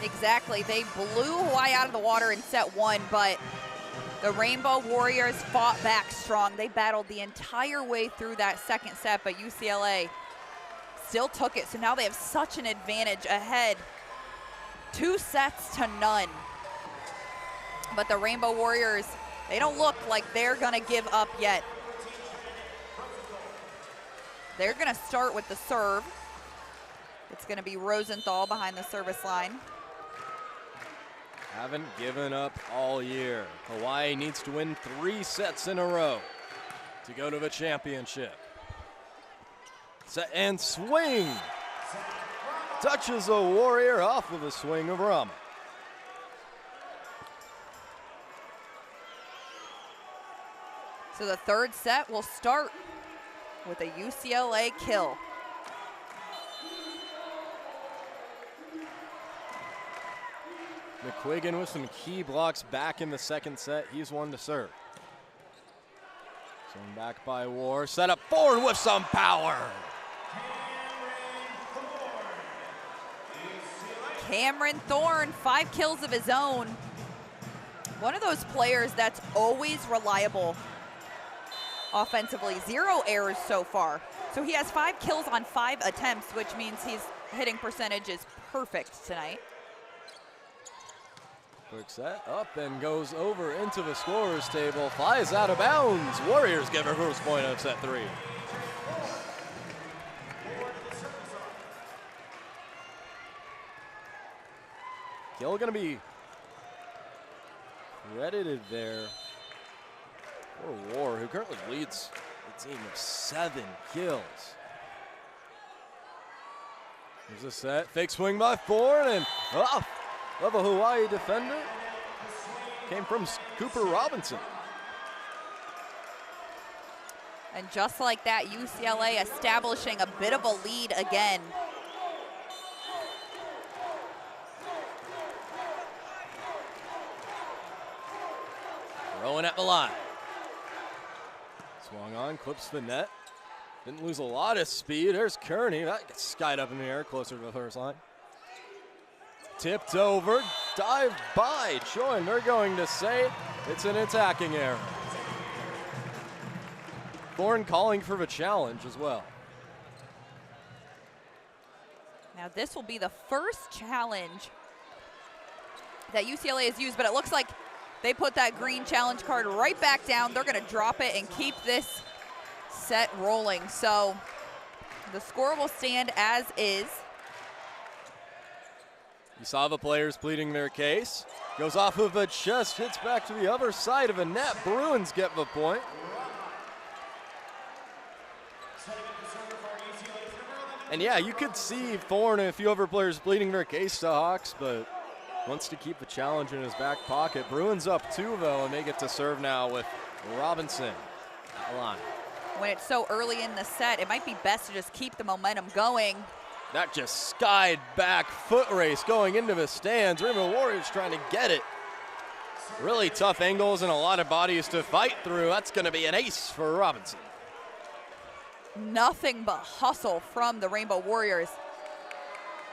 Exactly. They blew Hawaii out of the water in set 1, but the Rainbow Warriors fought back strong. They battled the entire way through that second set, but UCLA still took it. So now they have such an advantage ahead. 2-0. But the Rainbow Warriors, they don't look like they're going to give up yet. They're going to start with the serve. It's going to be Rosenthal behind the service line. Haven't given up all year. Hawaii needs to win 3 sets in a row to go to the championship. Set and swing. Touches a Warrior off of the swing of Rama. So the third set will start with a UCLA kill. McQuiggan with some key blocks back in the second set. He's one to serve. Swung back by War. Set up forward with some power. Cameron Thorne, 5 kills of his own. One of those players that's always reliable offensively. 0 errors so far. So he has 5 kills on 5 attempts, which means his hitting percentage is perfect tonight. Quick set up and goes over into the scorer's table. Flies out of bounds. Warriors get their first point of set 3. Kill gonna be credited there for War, who currently leads the team with 7 kills. Here's a set, fake swing by Thorne, and off of a Hawaii defender. Came from Cooper Robinson. And just like that, UCLA establishing a bit of a lead again. Throwing at the line. Swung on, clips the net. Didn't lose a lot of speed. There's Kearney. That gets skied up in the air, closer to the first line. Tipped over, dive by Choi, and they're going to say it's an attacking error. Thorne calling for the challenge as well. Now this will be the first challenge that UCLA has used, but it looks like they put that green challenge card right back down. They're going to drop it and keep this set rolling. So the score will stand as is. You saw the players pleading their case. Goes off of the chest, hits back to the other side of the net. Bruins get the point. And yeah, you could see Thorne and a few other players pleading their case to Hawks, but wants to keep the challenge in his back pocket. Bruins up 2 though, and they get to serve now with Robinson at the line. When it's so early in the set, it might be best to just keep the momentum going. That just skied back foot race going into the stands. Rainbow Warriors trying to get it. Really tough angles and a lot of bodies to fight through. That's going to be an ace for Robinson. Nothing but hustle from the Rainbow Warriors.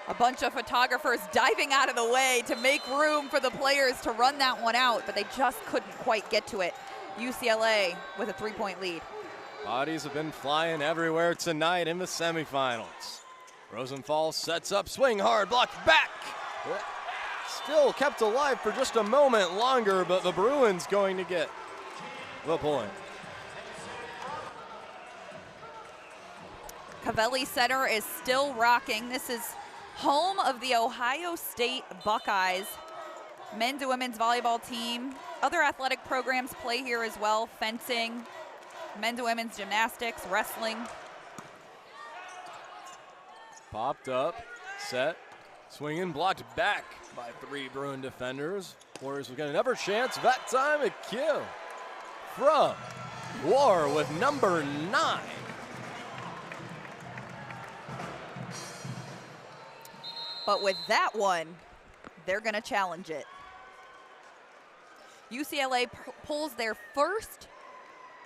A bunch of photographers diving out of the way to make room for the players to run that one out, but they just couldn't quite get to it. UCLA with a 3-point lead. Bodies have been flying everywhere tonight in the semifinals. Rosenthal sets up, swing hard, blocked back. Still kept alive for just a moment longer, but the Bruins going to get the point. Cavelli Center is still rocking. This is home of the Ohio State Buckeyes. Men's and women's volleyball team. Other athletic programs play here as well. Fencing, men's and women's gymnastics, wrestling. Popped up, set, swinging, blocked back by 3 Bruin defenders. Warriors will get another chance. That time a kill from War with number 9. But with that one, they're going to challenge it. UCLA pulls their first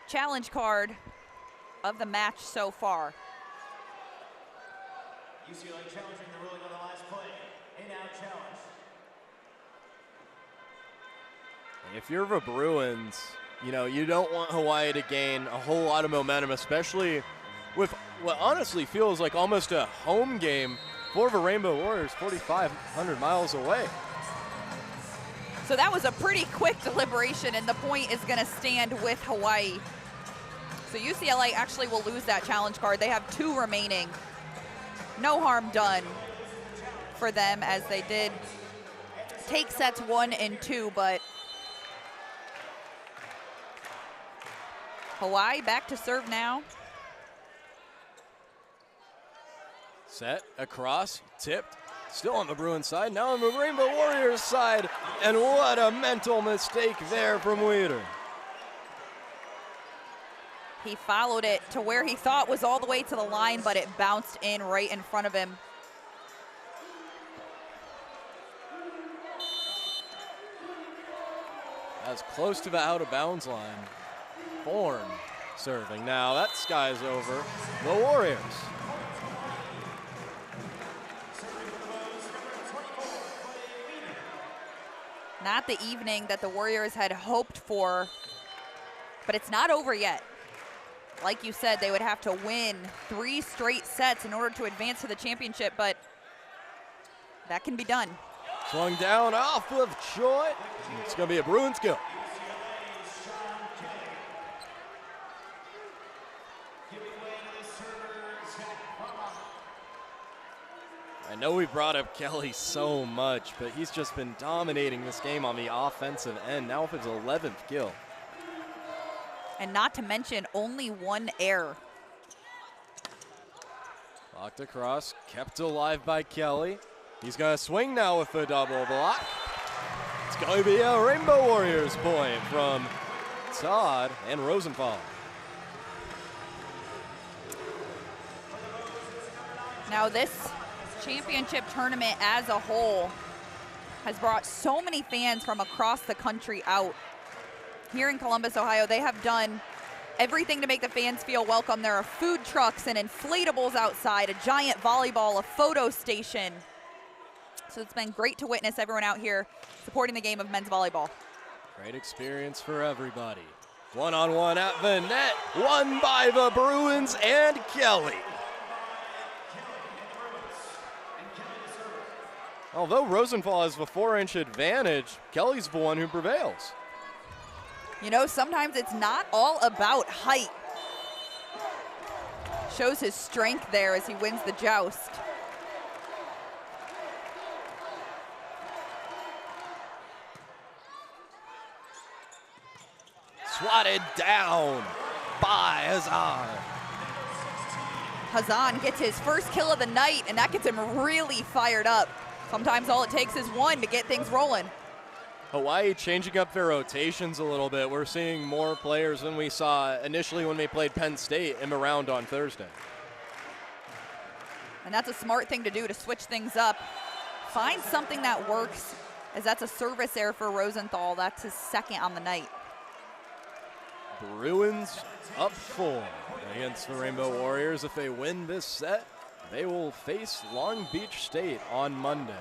challenge card of the match so far. UCLA challenging the ruling on the last play. In-out challenge. If you're the Bruins, you know, you don't want Hawaii to gain a whole lot of momentum, especially with what honestly feels like almost a home game for the Rainbow Warriors, 4,500 miles away. So that was a pretty quick deliberation, and the point is going to stand with Hawaii. So UCLA actually will lose that challenge card. They have 2 remaining. No harm done for them as they did take sets 1 and 2, but Hawaii back to serve now. Set across, tipped, still on the Bruins side, now on the Rainbow Warriors side, and what a mental mistake there from Weeder. He followed it to where he thought was all the way to the line, but it bounced in right in front of him. As close to the out of bounds line. Thorne serving now, that sky's over. The Warriors. Not the evening that the Warriors had hoped for, but it's not over yet. Like you said, they would have to win 3 straight sets in order to advance to the championship, but that can be done. Swung down off of Choi. It's going to be a Bruins kill. I know we brought up Kelly so much, but he's just been dominating this game on the offensive end, now with his 11th kill. And not to mention only 1 error. Blocked across, kept alive by Kelly. He's going to swing now with a double block. It's going to be a Rainbow Warriors point from Todd and Rosenthal. Now this championship tournament as a whole has brought so many fans from across the country out. Here in Columbus, Ohio, they have done everything to make the fans feel welcome. There are food trucks and inflatables outside, a giant volleyball, a photo station. So it's been great to witness everyone out here supporting the game of men's volleyball. Great experience for everybody. One-on-one at the net, won by the Bruins and Kelly. Although Rosenthal has the 4-inch advantage, Kelly's the one who prevails. You know, sometimes it's not all about height. Shows his strength there as he wins the joust. Swatted down by Hazan. Hazan gets his first kill of the night, and that gets him really fired up. Sometimes all it takes is 1 to get things rolling. Hawaii changing up their rotations a little bit. We're seeing more players than we saw initially when we played Penn State in the round on Thursday. And that's a smart thing to do, to switch things up. Find something that works, as that's a service error for Rosenthal. That's his 2nd on the night. Bruins up 4 against the Rainbow Warriors. If they win this set, they will face Long Beach State on Monday.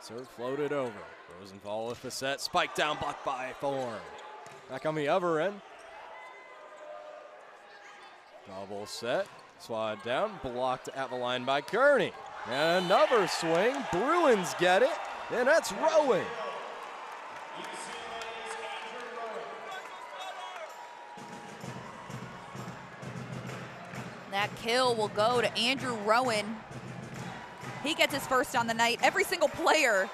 Serve floated over. Rosenthal with the set. Spike down, blocked by Thorne. Back on the other end. Double set. Swat down, blocked at the line by Kearney. And another swing. Bruins get it, and that's Rowan. That kill will go to Andrew Rowan. He gets his first on the night. Every single player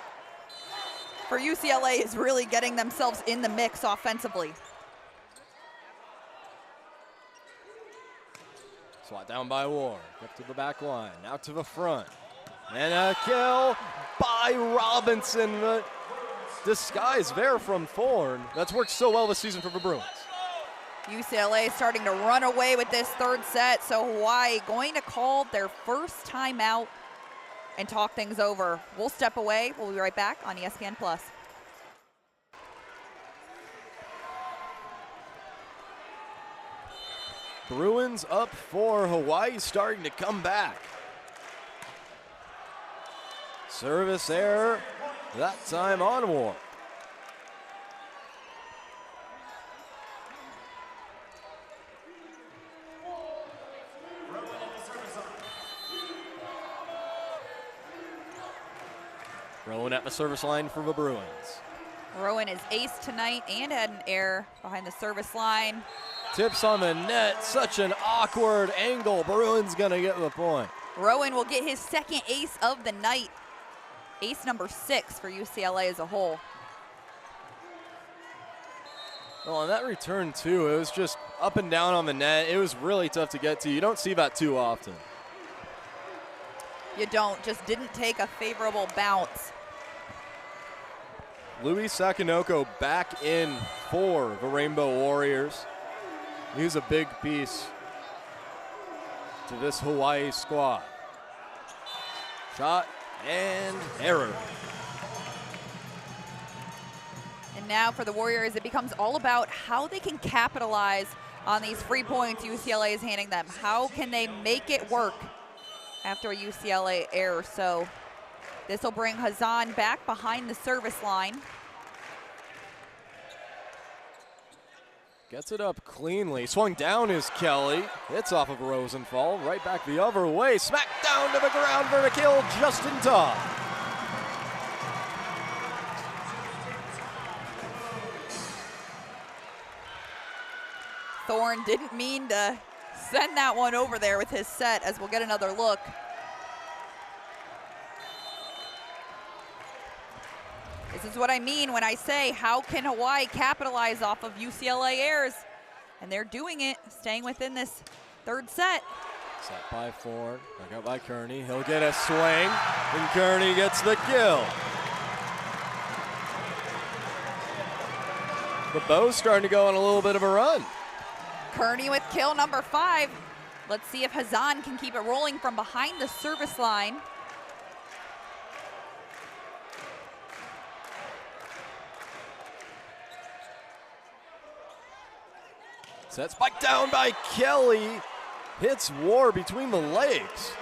for UCLA is really getting themselves in the mix offensively. Swat down by Ward. Up to the back line. Out to the front. And a kill by Robinson. The disguise there from Thorne. That's worked so well this season for the Bruins. UCLA starting to run away with this 3rd set, so Hawaii going to call their first timeout and talk things over. We'll step away. We'll be right back on ESPN+. Bruins up 4. Hawaii starting to come back. Service error, that time on Ward. Rowan at the service line for the Bruins. Rowan is ace tonight and had an error behind the service line. Tips on the net, such an awkward angle. Bruins gonna get the point. Rowan will get his second ace of the night. Ace number 6 for UCLA as a whole. Well, on that return, too, it was just up and down on the net. It was really tough to get to. You don't see that too often. You don't, just didn't take a favorable bounce. Louis Sakanoko back in for the Rainbow Warriors. He's a big piece to this Hawaii squad. Shot and error. And now for the Warriors, it becomes all about how they can capitalize on these free points UCLA is handing them. How can they make it work after a UCLA error? So this will bring Hazan back behind the service line. Gets it up cleanly. Swung down is Kelly. Hits off of Rosenthal. Right back the other way. Smack down to the ground for the kill just in time. Thorne didn't mean to send that one over there with his set, as we'll get another look. This is what I mean when I say, how can Hawaii capitalize off of UCLA errors? And they're doing it, staying within this third set. Set by Thorne, back out by Kearney. He'll get a swing, and Kearney gets the kill. The bow's starting to go on a little bit of a run. Kearney with kill number 5. Let's see if Hazan can keep it rolling from behind the service line. Set spike down by Kelly. Hits War between the legs.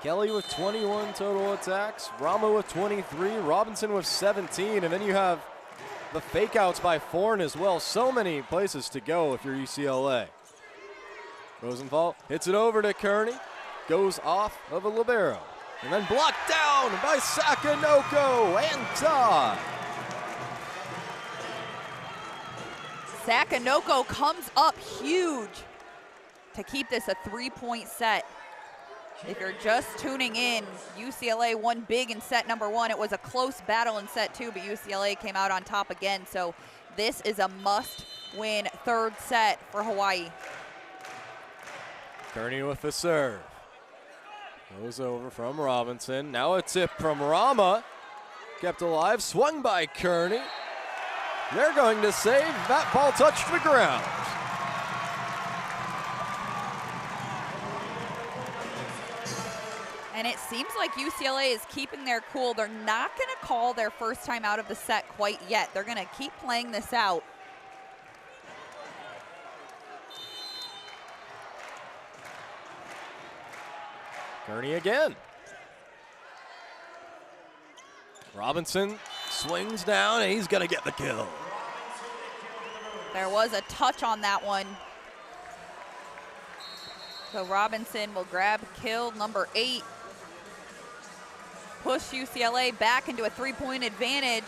Kelly with 21 total attacks, Rama with 23, Robinson with 17, and then you have the fake outs by Thorne as well. So many places to go if you're UCLA. Rosenthal hits it over to Kearney, goes off of a libero, and then blocked down by Sakanoko and tie. Sakanoko comes up huge to keep this a 3-point set. If you're just tuning in, UCLA won big in set number 1. It was a close battle in set 2, but UCLA came out on top again. So this is a must-win third set for Hawaii. Kearney with the serve. Goes over from Robinson. Now a tip from Rama. Kept alive, swung by Kearney. They're going to save. That ball touched the ground. And it seems like UCLA is keeping their cool. They're not going to call their first time out of the set quite yet. They're going to keep playing this out. Kearney again. Robinson swings down, and he's going to get the kill. There was a touch on that one. So Robinson will grab kill number 8. Push UCLA back into a 3-point advantage.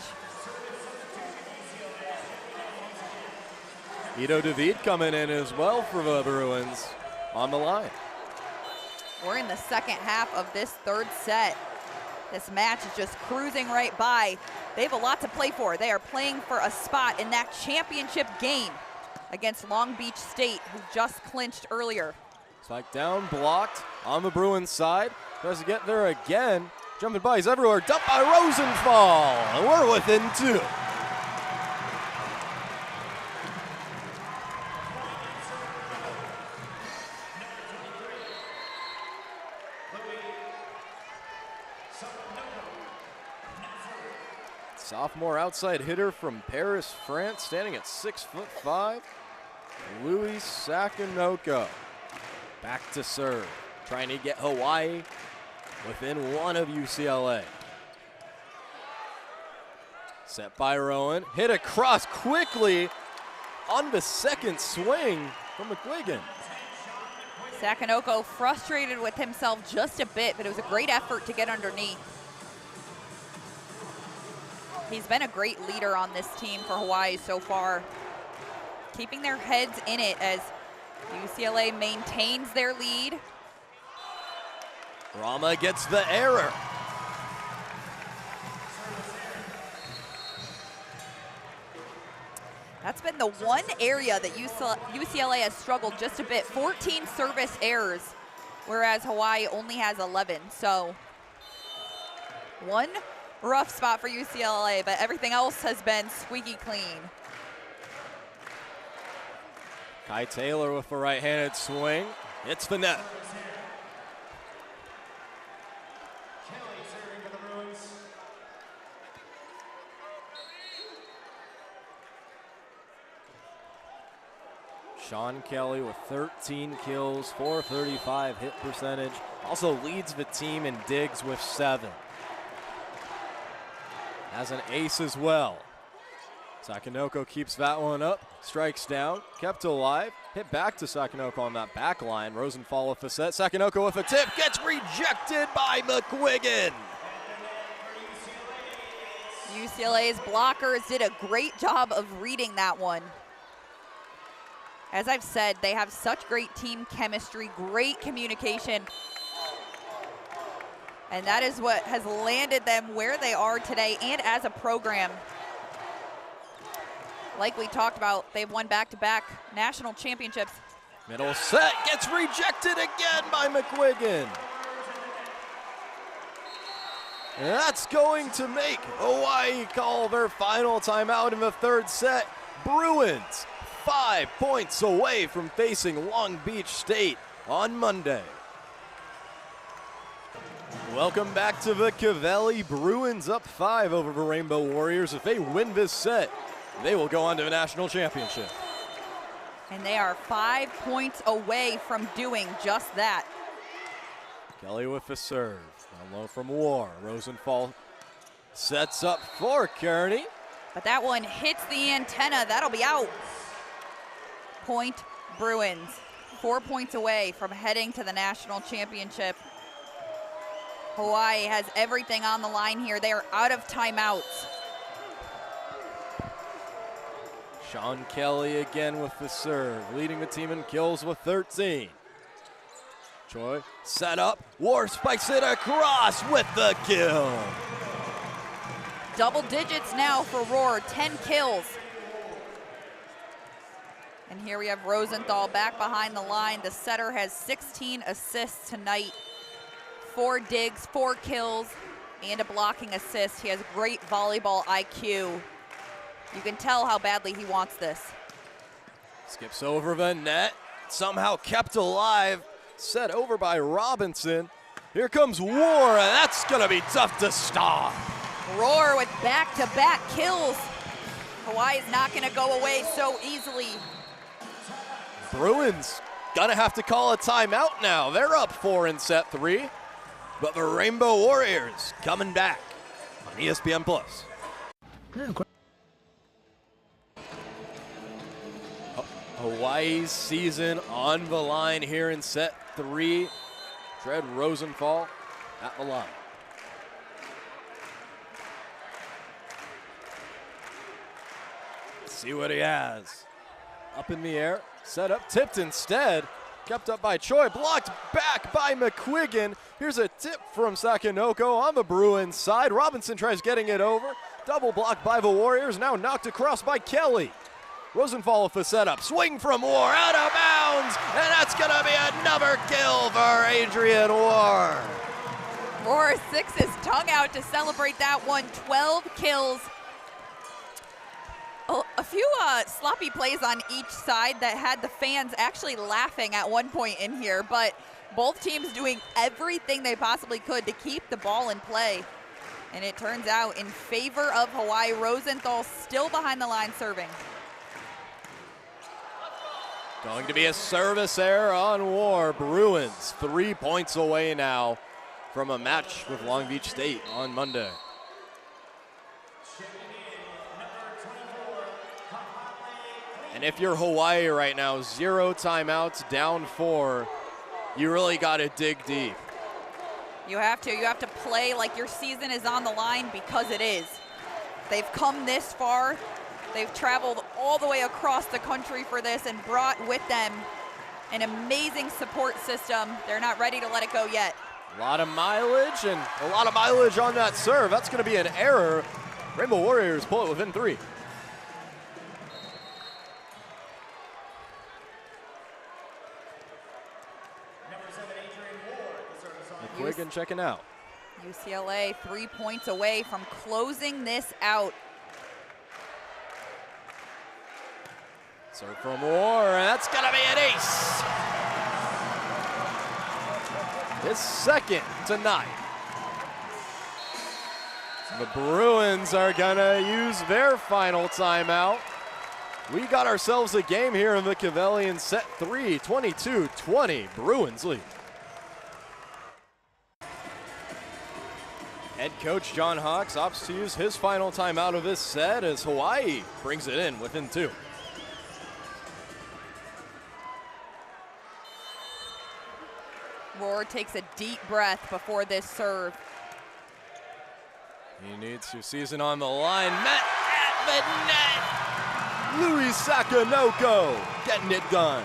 Ito David coming in as well for the Bruins on the line. We're in the second half of this third set. This match is just cruising right by. They have a lot to play for. They are playing for a spot in that championship game against Long Beach State, who just clinched earlier. Spike down, blocked on the Bruins side. Tries to get there again. Jumping by, he's everywhere. Dumped by Rosenthal, and we're within 2. Sophomore outside hitter from Paris, France, standing at 6'5", Louis Sakanoko. Back to serve, trying to get Hawaii within 1 of UCLA. Set by Rowan, hit across quickly on the second swing from McGuigan. Sakanoko frustrated with himself just a bit, but it was a great effort to get underneath. He's been a great leader on this team for Hawaii so far, keeping their heads in it as UCLA maintains their lead. Rama gets the error. That's been the one area that UCLA has struggled just a bit. 14 service errors, whereas Hawaii only has 11. So one rough spot for UCLA, but everything else has been squeaky clean. Kai Taylor with a right-handed swing. Hits the net. Sean Kelly with 13 kills, 435 hit percentage. Also leads the team in digs with 7. Has an ace as well. Sakanoko keeps that one up, strikes down, kept alive, hit back to Sakanoko on that back line. Rosenthal with a set, Sakanoko with a tip, gets rejected by McQuiggan. UCLA's blockers did a great job of reading that one. As I've said, they have such great team chemistry, great communication. And that is what has landed them where they are today and as a program. Like we talked about, they've won back-to-back national championships. Middle set gets rejected again by McQuiggan. And that's going to make Hawaii call their final timeout in the third set. Bruins 5 points away from facing Long Beach State on Monday. Welcome back to the Cavelli. Bruins up 5 over the Rainbow Warriors. If they win this set, they will go on to the national championship. And they are 5 points away from doing just that. Kelly with the serve. Down low from War. Rosenthal sets up for Kearney. But that one hits the antenna. That'll be out. Point Bruins. 4 points away from heading to the national championship. Hawaii has everything on the line here. They are out of timeouts. Sean Kelly again with the serve, leading the team in kills with 13. Choi set up, War spikes it across with the kill. Double digits now for Roar, 10 kills. And here we have Rosenthal back behind the line. The setter has 16 assists tonight. 4 digs, 4 kills, and a blocking assist. He has great volleyball IQ. You can tell how badly he wants this. Skips over the net, somehow kept alive. Set over by Robinson. Here comes War, and that's gonna be tough to stop. Roar with back-to-back kills. Hawaii's not gonna go away so easily. Bruins gonna have to call a timeout now. They're up 4 in set 3, but the Rainbow Warriors coming back on ESPN+. Hawaii's season on the line here in set 3. Tread Rosenthal at the line. Let's see what he has. Up in the air, set up, tipped instead. Kept up by Choi, blocked back by McQuiggan. Here's a tip from Sakanoko on the Bruins side. Robinson tries getting it over. Double blocked by the Warriors, now knocked across by Kelly. Rosenthal with the setup, swing from War, out of bounds, and that's gonna be another kill for Adrian War. Roar sticks his tongue out to celebrate that one, 12 kills. A few sloppy plays on each side that had the fans actually laughing at one point in here, but both teams doing everything they possibly could to keep the ball in play. And it turns out in favor of Hawaii. Rosenthal still behind the line serving. Going to be a service error on War. Bruins 3 points away now from a match with Long Beach State on Monday. And if you're Hawaii right now, 0 timeouts, down 4, you really got to dig deep. You have to play like your season is on the line, because it is. They've come this far. They've traveled all the way across the country for this and brought with them an amazing support system. They're not ready to let it go yet. A lot of mileage and a lot of mileage on that serve. That's going to be an error. Rainbow Warriors pull it within 3. McQuiggan checking out. UCLA 3 points away from closing this out. Serve from War, and that's gonna be an ace. His second tonight. The Bruins are gonna use their final timeout. We got ourselves a game here in the Cavalion set 3, 22-20, Bruins lead. Head coach John Hawks opts to use his final timeout of this set as Hawaii brings it in within 2. Rohr takes a deep breath before this serve. He needs to season on the line. Met at the net. Louis Sakanoko getting it done.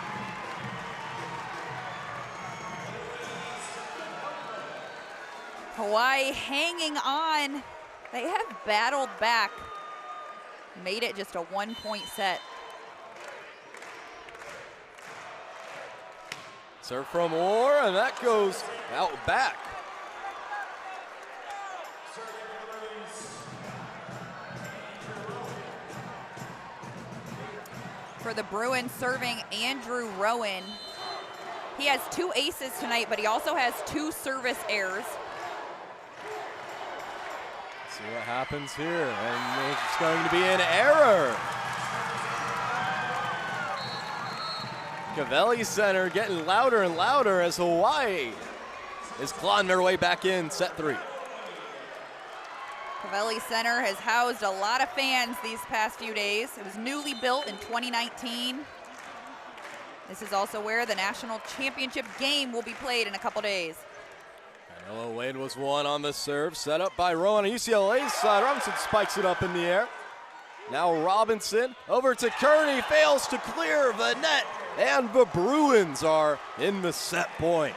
Hawaii hanging on. They have battled back. Made it just a 1-point set. Serve from War, and that goes out back. For the Bruins, serving Andrew Rowan. He has 2 aces tonight, but he also has 2 service errors. See what happens here, and it's going to be an error. Cavelli Center getting louder and louder as Hawaii is clawing their way back in set 3. Cavelli Center has housed a lot of fans these past few days. It was newly built in 2019. This is also where the national championship game will be played in a couple days. Noah Wade was one on the serve, set up by Rowan on UCLA's side. Robinson spikes it up in the air. Now Robinson over to Kearney, fails to clear the net, and the Bruins are in the set point.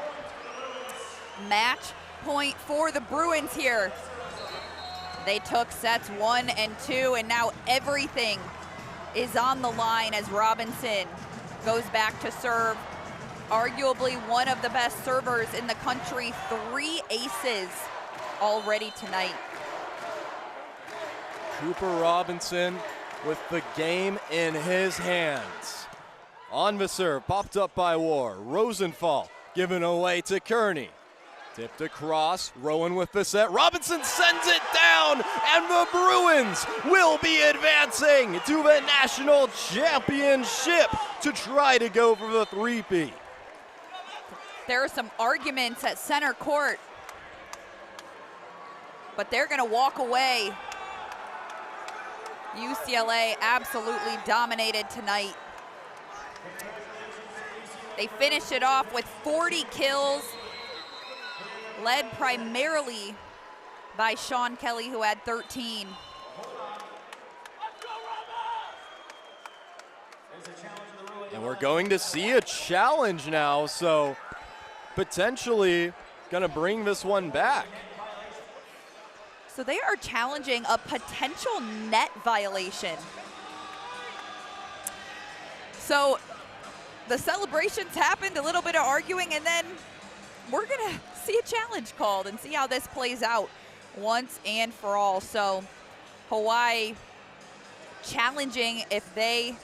Match point for the Bruins here. They took sets 1 and 2, and now everything is on the line as Robinson goes back to serve. Arguably one of the best servers in the country, 3 aces already tonight. Cooper Robinson with the game in his hands. On the serve, popped up by War. Rosenthal given away to Kearney. Tipped across, Rowan with the set. Robinson sends it down, and the Bruins will be advancing to the national championship to try to go for the three-peat. There are some arguments at center court, but they're gonna walk away. UCLA absolutely dominated tonight. They finished it off with 40 kills, led primarily by Sean Kelly, who had 13. And we're going to see a challenge now, so potentially gonna bring this one back. So they are challenging a potential net violation. So the celebrations happened, a little bit of arguing, and then we're gonna see a challenge called and see how this plays out once and for all. So Hawaii challenging if they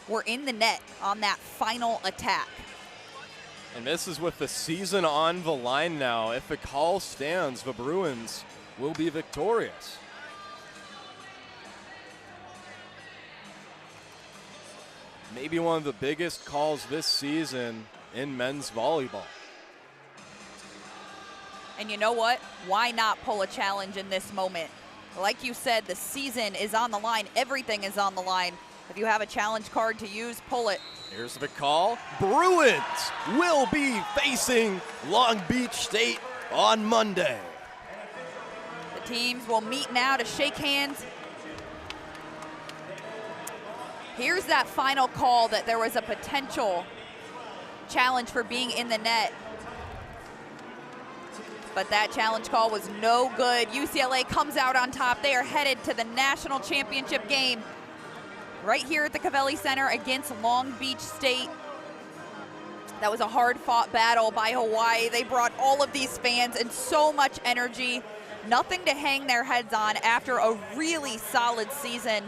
were in the net on that final attack. And this is with the season on the line now. If the call stands, the Bruins will be victorious. Maybe one of the biggest calls this season in men's volleyball. And you know what? Why not pull a challenge in this moment? Like you said, the season is on the line. Everything is on the line. If you have a challenge card to use, pull it. Here's the call. Bruins will be facing Long Beach State on Monday. The teams will meet now to shake hands. Here's that final call that there was a potential challenge for being in the net. But that challenge call was no good. UCLA comes out on top. They are headed to the national championship game right here at the Covelli Center against Long Beach State. That was a hard-fought battle by Hawaii. They brought all of these fans and so much energy. Nothing to hang their heads on after a really solid season.